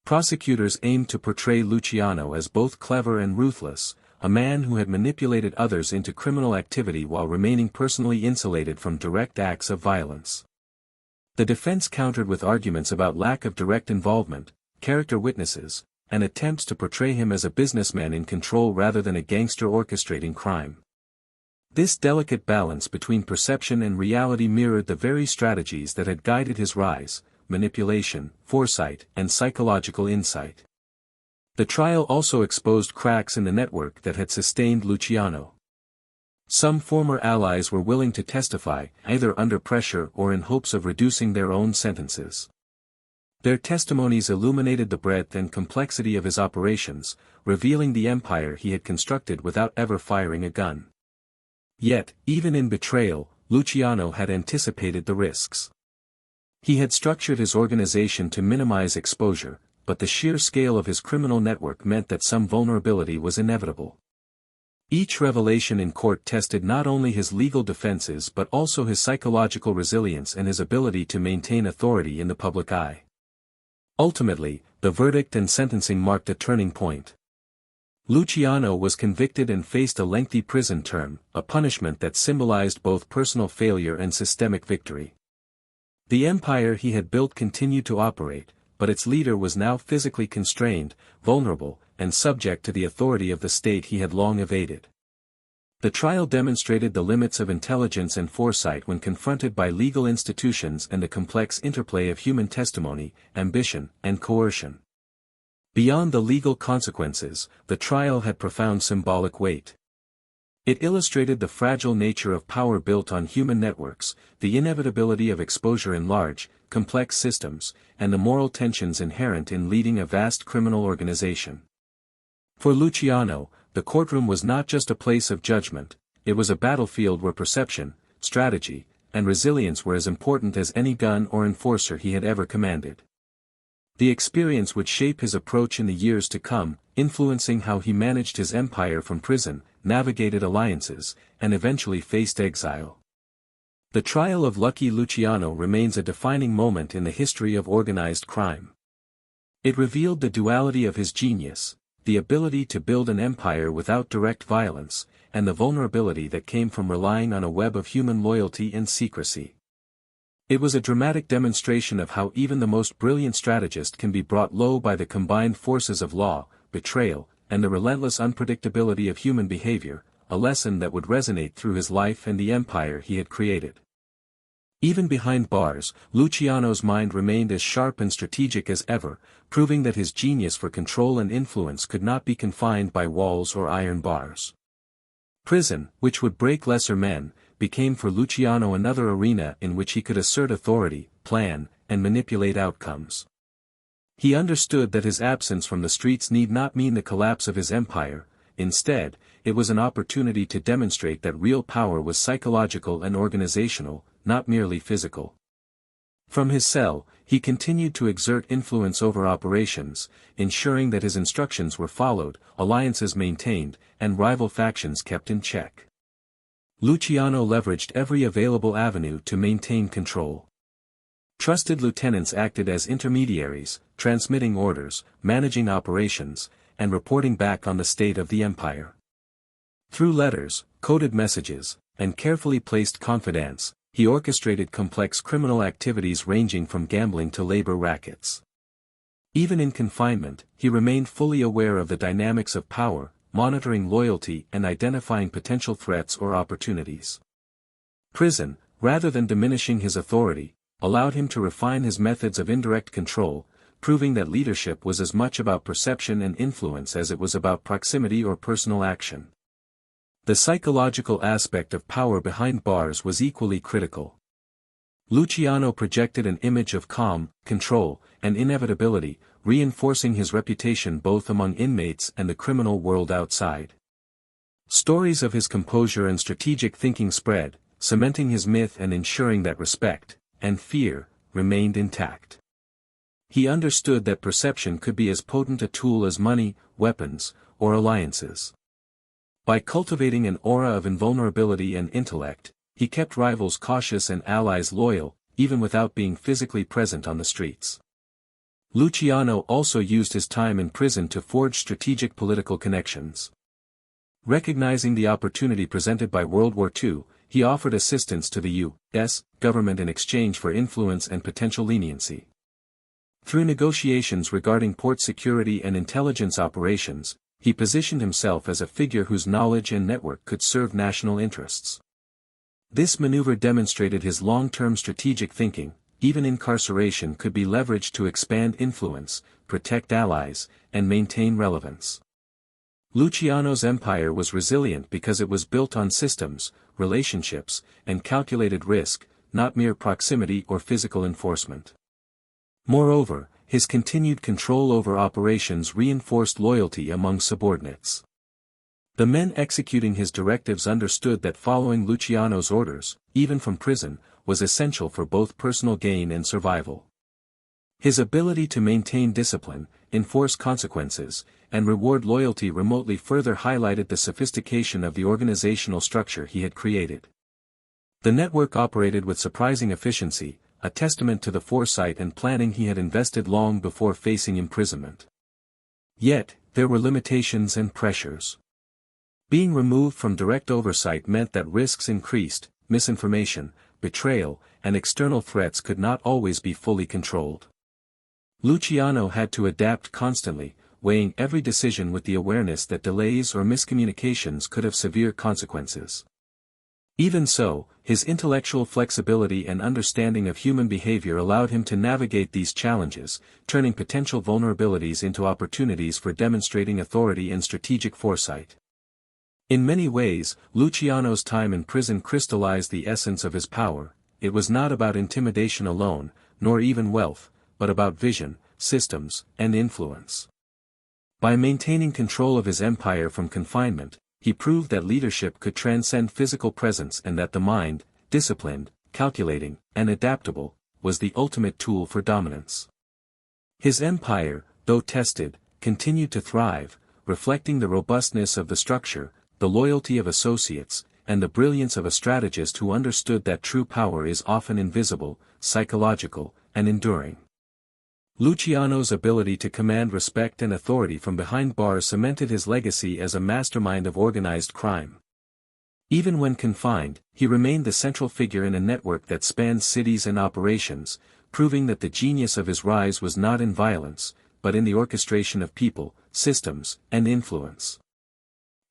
Prosecutors aimed to portray Luciano as both clever and ruthless, a man who had manipulated others into criminal activity while remaining personally insulated from direct acts of violence. The defense countered with arguments about lack of direct involvement, character witnesses, and attempts to portray him as a businessman in control rather than a gangster orchestrating crime. This delicate balance between perception and reality mirrored the very strategies that had guided his rise: manipulation, foresight, and psychological insight. The trial also exposed cracks in the network that had sustained Luciano. Some former allies were willing to testify, either under pressure or in hopes of reducing their own sentences. Their testimonies illuminated the breadth and complexity of his operations, revealing the empire he had constructed without ever firing a gun. Yet, even in betrayal, Luciano had anticipated the risks. He had structured his organization to minimize exposure, but the sheer scale of his criminal network meant that some vulnerability was inevitable. Each revelation in court tested not only his legal defenses but also his psychological resilience and his ability to maintain authority in the public eye. Ultimately, the verdict and sentencing marked a turning point. Luciano was convicted and faced a lengthy prison term, a punishment that symbolized both personal failure and systemic victory. The empire he had built continued to operate, but its leader was now physically constrained, vulnerable, and subject to the authority of the state he had long evaded. The trial demonstrated the limits of intelligence and foresight when confronted by legal institutions and the complex interplay of human testimony, ambition, and coercion. Beyond the legal consequences, the trial had profound symbolic weight. It illustrated the fragile nature of power built on human networks, the inevitability of exposure in large, complex systems, and the moral tensions inherent in leading a vast criminal organization. For Luciano, the courtroom was not just a place of judgment, it was a battlefield where perception, strategy, and resilience were as important as any gun or enforcer he had ever commanded. The experience would shape his approach in the years to come, influencing how he managed his empire from prison, navigated alliances, and eventually faced exile. The trial of Lucky Luciano remains a defining moment in the history of organized crime. It revealed the duality of his genius, the ability to build an empire without direct violence, and the vulnerability that came from relying on a web of human loyalty and secrecy. It was a dramatic demonstration of how even the most brilliant strategist can be brought low by the combined forces of law, betrayal, and the relentless unpredictability of human behavior, a lesson that would resonate through his life and the empire he had created. Even behind bars, Luciano's mind remained as sharp and strategic as ever, proving that his genius for control and influence could not be confined by walls or iron bars. Prison, which would break lesser men, became for Luciano another arena in which he could assert authority, plan, and manipulate outcomes. He understood that his absence from the streets need not mean the collapse of his empire. Instead, it was an opportunity to demonstrate that real power was psychological and organizational, not merely physical. From his cell, he continued to exert influence over operations, ensuring that his instructions were followed, alliances maintained, and rival factions kept in check. Luciano leveraged every available avenue to maintain control. Trusted lieutenants acted as intermediaries, transmitting orders, managing operations, and reporting back on the state of the empire. Through letters, coded messages, and carefully placed confidants, he orchestrated complex criminal activities ranging from gambling to labor rackets. Even in confinement, he remained fully aware of the dynamics of power, monitoring loyalty and identifying potential threats or opportunities. Prison, rather than diminishing his authority, allowed him to refine his methods of indirect control, proving that leadership was as much about perception and influence as it was about proximity or personal action. The psychological aspect of power behind bars was equally critical. Luciano projected an image of calm, control, and inevitability, reinforcing his reputation both among inmates and the criminal world outside. Stories of his composure and strategic thinking spread, cementing his myth and ensuring that respect, and fear, remained intact. He understood that perception could be as potent a tool as money, weapons, or alliances. By cultivating an aura of invulnerability and intellect, he kept rivals cautious and allies loyal, even without being physically present on the streets. Luciano also used his time in prison to forge strategic political connections. Recognizing the opportunity presented by World War II, he offered assistance to the U.S. government in exchange for influence and potential leniency. Through negotiations regarding port security and intelligence operations, he positioned himself as a figure whose knowledge and network could serve national interests. This maneuver demonstrated his long-term strategic thinking. Even incarceration could be leveraged to expand influence, protect allies, and maintain relevance. Luciano's empire was resilient because it was built on systems, relationships, and calculated risk, not mere proximity or physical enforcement. Moreover, his continued control over operations reinforced loyalty among subordinates. The men executing his directives understood that following Luciano's orders, even from prison, was essential for both personal gain and survival. His ability to maintain discipline, enforce consequences, and reward loyalty remotely further highlighted the sophistication of the organizational structure he had created. The network operated with surprising efficiency, a testament to the foresight and planning he had invested long before facing imprisonment. Yet, there were limitations and pressures. Being removed from direct oversight meant that risks increased, misinformation, betrayal, and external threats could not always be fully controlled. Luciano had to adapt constantly, weighing every decision with the awareness that delays or miscommunications could have severe consequences. Even so, his intellectual flexibility and understanding of human behavior allowed him to navigate these challenges, turning potential vulnerabilities into opportunities for demonstrating authority and strategic foresight. In many ways, Luciano's time in prison crystallized the essence of his power. It was not about intimidation alone, nor even wealth, but about vision, systems, and influence. By maintaining control of his empire from confinement, he proved that leadership could transcend physical presence and that the mind, disciplined, calculating, and adaptable, was the ultimate tool for dominance. His empire, though tested, continued to thrive, reflecting the robustness of the structure, the loyalty of associates, and the brilliance of a strategist who understood that true power is often invisible, psychological, and enduring. Luciano's ability to command respect and authority from behind bars cemented his legacy as a mastermind of organized crime. Even when confined, he remained the central figure in a network that spanned cities and operations, proving that the genius of his rise was not in violence, but in the orchestration of people, systems, and influence.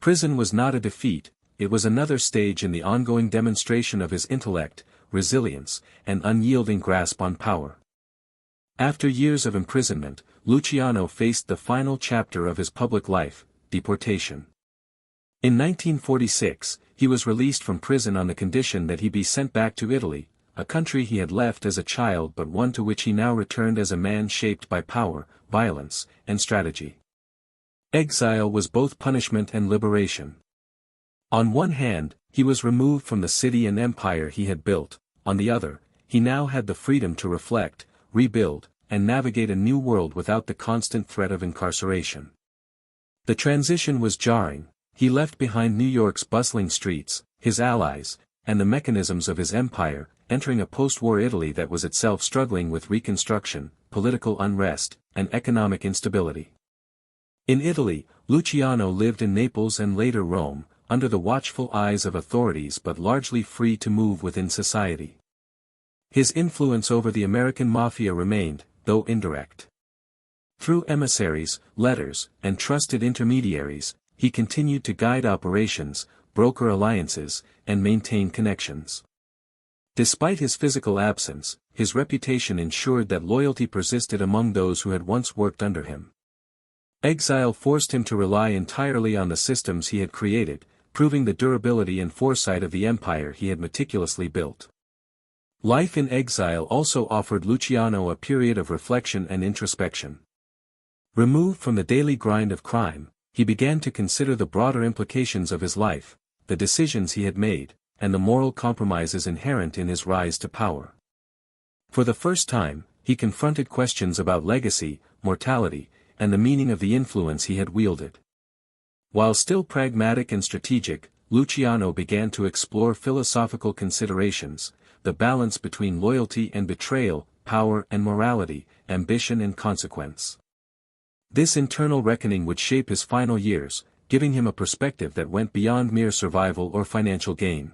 Prison was not a defeat, it was another stage in the ongoing demonstration of his intellect, resilience, and unyielding grasp on power. After years of imprisonment, Luciano faced the final chapter of his public life, deportation. In 1946, he was released from prison on the condition that he be sent back to Italy, a country he had left as a child but one to which he now returned as a man shaped by power, violence, and strategy. Exile was both punishment and liberation. On one hand, he was removed from the city and empire he had built, on the other, he now had the freedom to reflect, rebuild, and navigate a new world without the constant threat of incarceration. The transition was jarring. He left behind New York's bustling streets, his allies, and the mechanisms of his empire, entering a post-war Italy that was itself struggling with reconstruction, political unrest, and economic instability. In Italy, Luciano lived in Naples and later Rome, under the watchful eyes of authorities but largely free to move within society. His influence over the American Mafia remained, though indirect. Through emissaries, letters, and trusted intermediaries, he continued to guide operations, broker alliances, and maintain connections. Despite his physical absence, his reputation ensured that loyalty persisted among those who had once worked under him. Exile forced him to rely entirely on the systems he had created, proving the durability and foresight of the empire he had meticulously built. Life in exile also offered Luciano a period of reflection and introspection. Removed from the daily grind of crime, he began to consider the broader implications of his life, the decisions he had made, and the moral compromises inherent in his rise to power. For the first time, he confronted questions about legacy, mortality, and the meaning of the influence he had wielded. While still pragmatic and strategic, Luciano began to explore philosophical considerations, the balance between loyalty and betrayal, power and morality, ambition and consequence. This internal reckoning would shape his final years, giving him a perspective that went beyond mere survival or financial gain.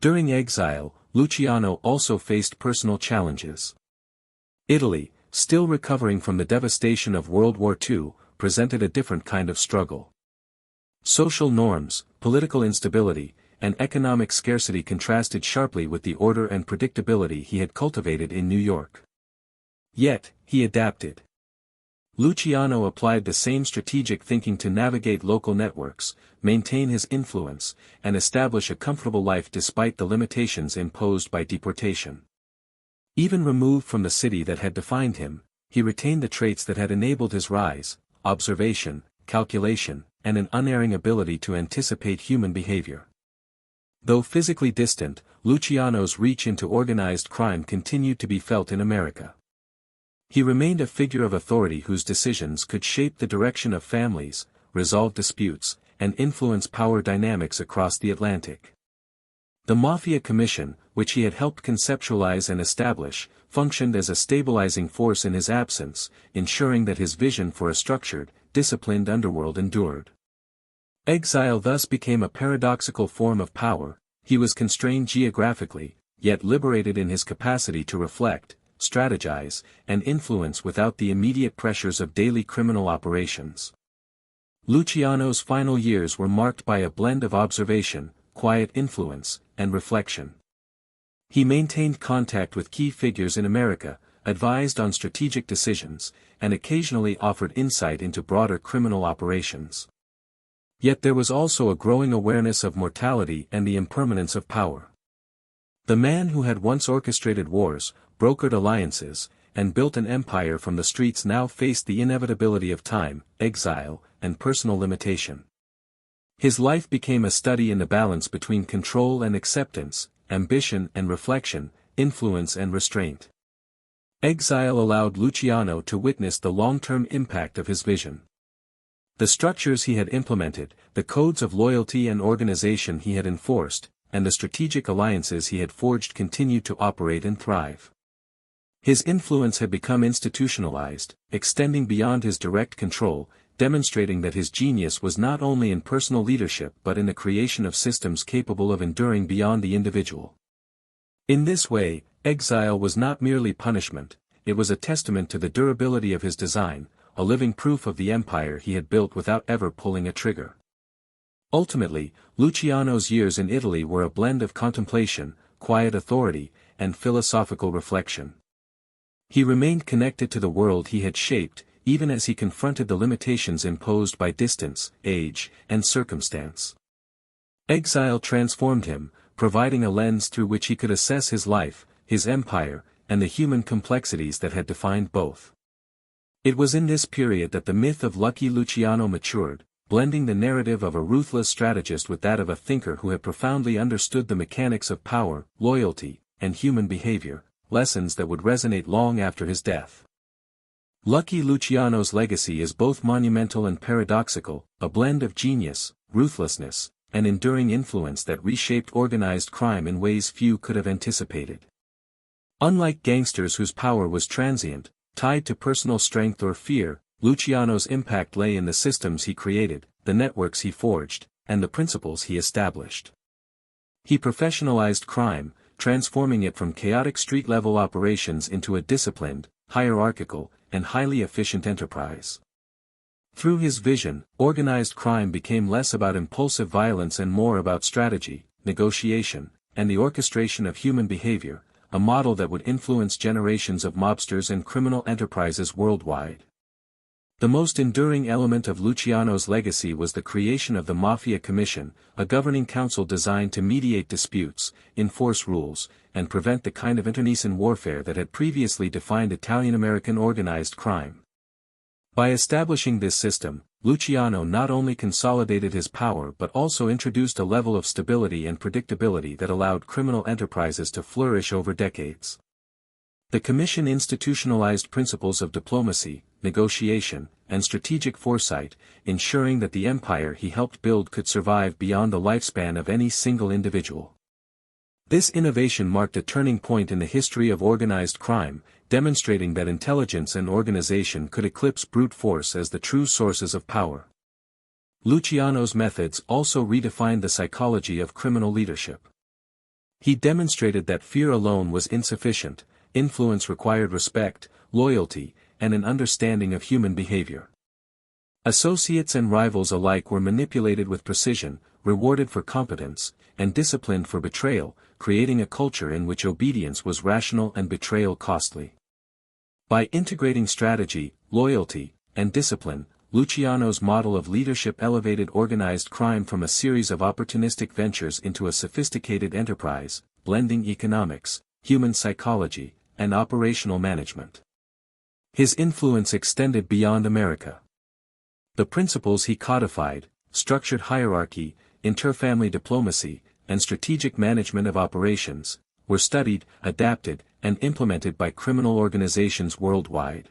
During exile, Luciano also faced personal challenges. Italy, still recovering from the devastation of World War II, presented a different kind of struggle. Social norms, political instability, and economic scarcity contrasted sharply with the order and predictability he had cultivated in New York. Yet, he adapted. Luciano applied the same strategic thinking to navigate local networks, maintain his influence, and establish a comfortable life despite the limitations imposed by deportation. Even removed from the city that had defined him, he retained the traits that had enabled his rise: observation, calculation, and an unerring ability to anticipate human behavior. Though physically distant, Luciano's reach into organized crime continued to be felt in America. He remained a figure of authority whose decisions could shape the direction of families, resolve disputes, and influence power dynamics across the Atlantic. The Mafia Commission, which he had helped conceptualize and establish, functioned as a stabilizing force in his absence, ensuring that his vision for a structured, disciplined underworld endured. Exile thus became a paradoxical form of power. He was constrained geographically, yet liberated in his capacity to reflect, strategize, and influence without the immediate pressures of daily criminal operations. Luciano's final years were marked by a blend of observation, quiet influence, and reflection. He maintained contact with key figures in America, advised on strategic decisions, and occasionally offered insight into broader criminal operations. Yet there was also a growing awareness of mortality and the impermanence of power. The man who had once orchestrated wars, brokered alliances, and built an empire from the streets now faced the inevitability of time, exile, and personal limitation. His life became a study in the balance between control and acceptance, ambition and reflection, influence and restraint. Exile allowed Luciano to witness the long-term impact of his vision. The structures he had implemented, the codes of loyalty and organization he had enforced, and the strategic alliances he had forged continued to operate and thrive. His influence had become institutionalized, extending beyond his direct control, demonstrating that his genius was not only in personal leadership but in the creation of systems capable of enduring beyond the individual. In this way, exile was not merely punishment, it was a testament to the durability of his design, a living proof of the empire he had built without ever pulling a trigger. Ultimately, Luciano's years in Italy were a blend of contemplation, quiet authority, and philosophical reflection. He remained connected to the world he had shaped, even as he confronted the limitations imposed by distance, age, and circumstance. Exile transformed him, providing a lens through which he could assess his life, his empire, and the human complexities that had defined both. It was in this period that the myth of Lucky Luciano matured, blending the narrative of a ruthless strategist with that of a thinker who had profoundly understood the mechanics of power, loyalty, and human behavior, lessons that would resonate long after his death. Lucky Luciano's legacy is both monumental and paradoxical, a blend of genius, ruthlessness, and enduring influence that reshaped organized crime in ways few could have anticipated. Unlike gangsters whose power was transient, tied to personal strength or fear, Luciano's impact lay in the systems he created, the networks he forged, and the principles he established. He professionalized crime, transforming it from chaotic street-level operations into a disciplined, hierarchical, and highly efficient enterprise. Through his vision, organized crime became less about impulsive violence and more about strategy, negotiation, and the orchestration of human behavior, a model that would influence generations of mobsters and criminal enterprises worldwide. The most enduring element of Luciano's legacy was the creation of the Mafia Commission, a governing council designed to mediate disputes, enforce rules, and prevent the kind of internecine warfare that had previously defined Italian-American organized crime. By establishing this system, Luciano not only consolidated his power but also introduced a level of stability and predictability that allowed criminal enterprises to flourish over decades. The Commission institutionalized principles of diplomacy, negotiation, and strategic foresight, ensuring that the empire he helped build could survive beyond the lifespan of any single individual. This innovation marked a turning point in the history of organized crime, demonstrating that intelligence and organization could eclipse brute force as the true sources of power. Luciano's methods also redefined the psychology of criminal leadership. He demonstrated that fear alone was insufficient, influence required respect, loyalty, and an understanding of human behavior. Associates and rivals alike were manipulated with precision, rewarded for competence, and disciplined for betrayal, creating a culture in which obedience was rational and betrayal costly. By integrating strategy, loyalty, and discipline, Luciano's model of leadership elevated organized crime from a series of opportunistic ventures into a sophisticated enterprise, blending economics, human psychology, and operational management. His influence extended beyond America. The principles he codified, structured hierarchy, interfamily diplomacy, and strategic management of operations, were studied, adapted, and implemented by criminal organizations worldwide.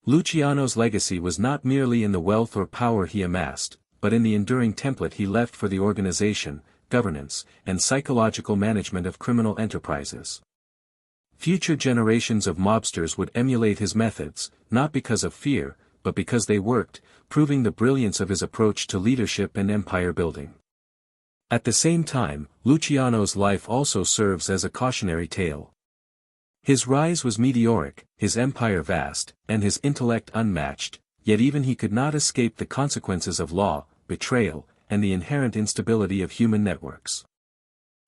Luciano's legacy was not merely in the wealth or power he amassed, but in the enduring template he left for the organization, governance, and psychological management of criminal enterprises. Future generations of mobsters would emulate his methods, not because of fear, but because they worked, proving the brilliance of his approach to leadership and empire building. At the same time, Luciano's life also serves as a cautionary tale. His rise was meteoric, his empire vast, and his intellect unmatched, yet even he could not escape the consequences of law, betrayal, and the inherent instability of human networks.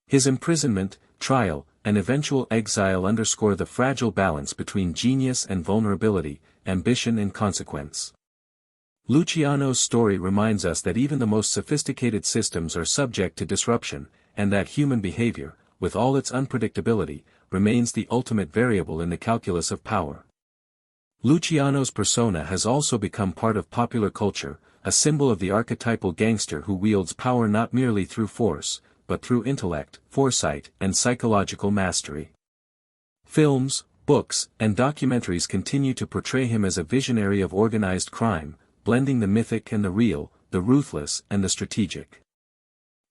His imprisonment, trial, and eventual exile underscore the fragile balance between genius and vulnerability, ambition and consequence. Luciano's story reminds us that even the most sophisticated systems are subject to disruption, and that human behavior, with all its unpredictability, remains the ultimate variable in the calculus of power. Luciano's persona has also become part of popular culture, a symbol of the archetypal gangster who wields power not merely through force, but through intellect, foresight, and psychological mastery. Films, books, and documentaries continue to portray him as a visionary of organized crime, blending the mythic and the real, the ruthless and the strategic.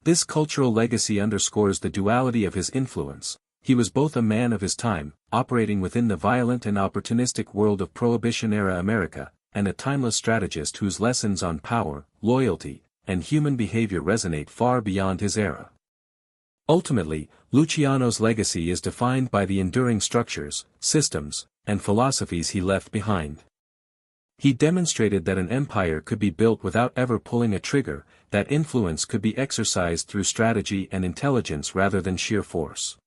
This cultural legacy underscores the duality of his influence. He was both a man of his time, operating within the violent and opportunistic world of Prohibition-era America, and a timeless strategist whose lessons on power, loyalty, and human behavior resonate far beyond his era. Ultimately, Luciano's legacy is defined by the enduring structures, systems, and philosophies he left behind. He demonstrated that an empire could be built without ever pulling a trigger, that influence could be exercised through strategy and intelligence rather than sheer force.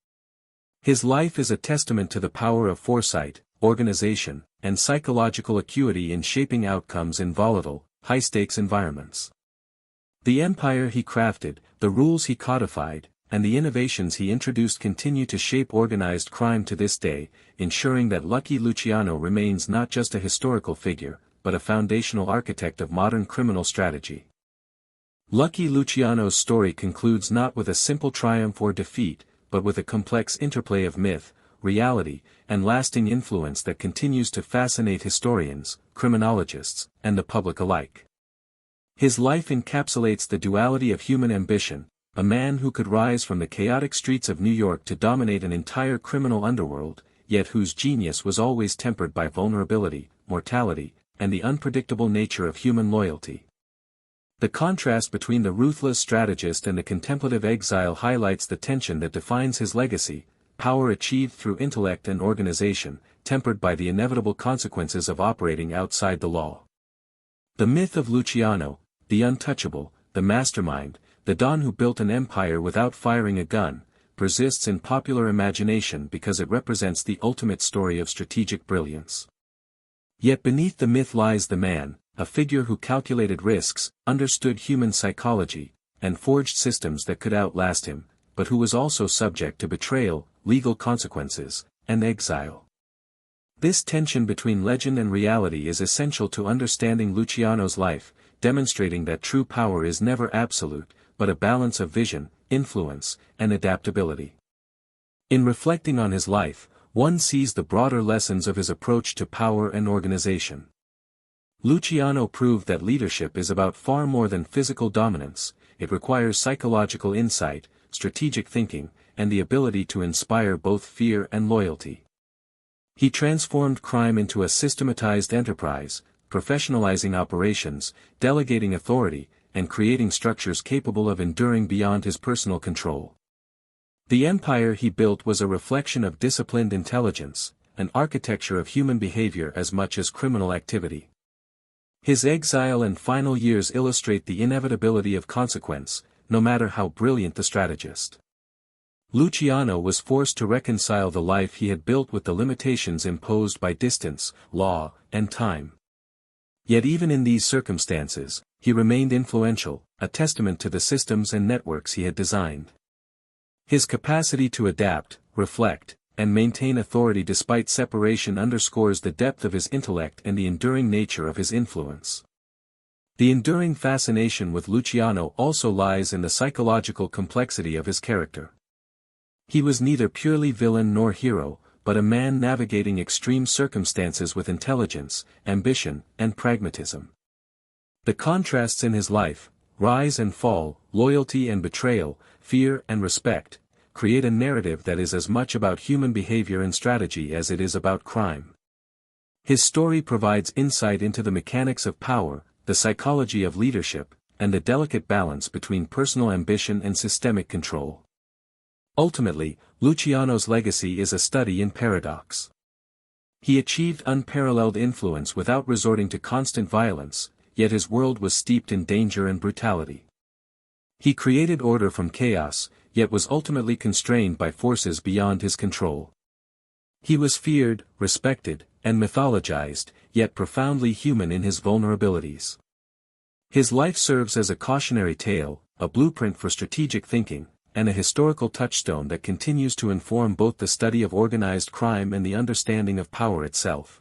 His life is a testament to the power of foresight, organization, and psychological acuity in shaping outcomes in volatile, high-stakes environments. The empire he crafted, the rules he codified, and the innovations he introduced continue to shape organized crime to this day, ensuring that Lucky Luciano remains not just a historical figure, but a foundational architect of modern criminal strategy. Lucky Luciano's story concludes not with a simple triumph or defeat, but with a complex interplay of myth, reality, and lasting influence that continues to fascinate historians, criminologists, and the public alike. His life encapsulates the duality of human ambition, a man who could rise from the chaotic streets of New York to dominate an entire criminal underworld, yet whose genius was always tempered by vulnerability, mortality, and the unpredictable nature of human loyalty. The contrast between the ruthless strategist and the contemplative exile highlights the tension that defines his legacy, power achieved through intellect and organization, tempered by the inevitable consequences of operating outside the law. The myth of Luciano, the untouchable, the mastermind, the Don who built an empire without firing a gun, persists in popular imagination because it represents the ultimate story of strategic brilliance. Yet beneath the myth lies the man, a figure who calculated risks, understood human psychology, and forged systems that could outlast him, but who was also subject to betrayal, legal consequences, and exile. This tension between legend and reality is essential to understanding Luciano's life, demonstrating that true power is never absolute, but a balance of vision, influence, and adaptability. In reflecting on his life, one sees the broader lessons of his approach to power and organization. Luciano proved that leadership is about far more than physical dominance, it requires psychological insight, strategic thinking, and the ability to inspire both fear and loyalty. He transformed crime into a systematized enterprise, professionalizing operations, delegating authority, and creating structures capable of enduring beyond his personal control. The empire he built was a reflection of disciplined intelligence, an architecture of human behavior as much as criminal activity. His exile and final years illustrate the inevitability of consequence, no matter how brilliant the strategist. Luciano was forced to reconcile the life he had built with the limitations imposed by distance, law, and time. Yet even in these circumstances, he remained influential, a testament to the systems and networks he had designed. His capacity to adapt, reflect, and maintain authority despite separation underscores the depth of his intellect and the enduring nature of his influence. The enduring fascination with Luciano also lies in the psychological complexity of his character. He was neither purely villain nor hero, but a man navigating extreme circumstances with intelligence, ambition, and pragmatism. The contrasts in his life, rise and fall, loyalty and betrayal, fear and respect, create a narrative that is as much about human behavior and strategy as it is about crime. His story provides insight into the mechanics of power, the psychology of leadership, and the delicate balance between personal ambition and systemic control. Ultimately, Luciano's legacy is a study in paradox. He achieved unparalleled influence without resorting to constant violence, yet his world was steeped in danger and brutality. He created order from chaos, yet was ultimately constrained by forces beyond his control. He was feared, respected, and mythologized, yet profoundly human in his vulnerabilities. His life serves as a cautionary tale, a blueprint for strategic thinking, and a historical touchstone that continues to inform both the study of organized crime and the understanding of power itself.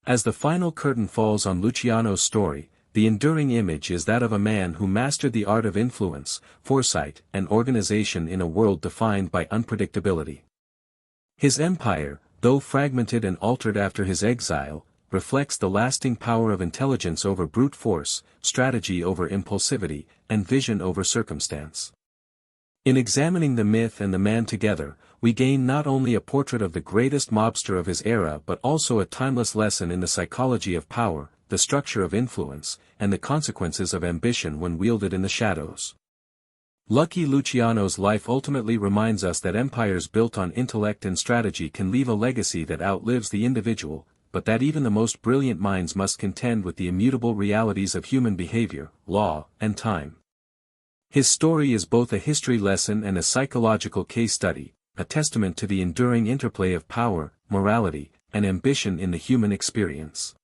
As the final curtain falls on Luciano's story, the enduring image is that of a man who mastered the art of influence, foresight, and organization in a world defined by unpredictability. His empire, though fragmented and altered after his exile, reflects the lasting power of intelligence over brute force, strategy over impulsivity, and vision over circumstance. In examining the myth and the man together, we gain not only a portrait of the greatest mobster of his era but also a timeless lesson in the psychology of power, the structure of influence, and the consequences of ambition when wielded in the shadows. Lucky Luciano's life ultimately reminds us that empires built on intellect and strategy can leave a legacy that outlives the individual, but that even the most brilliant minds must contend with the immutable realities of human behavior, law, and time. His story is both a history lesson and a psychological case study, a testament to the enduring interplay of power, morality, and ambition in the human experience.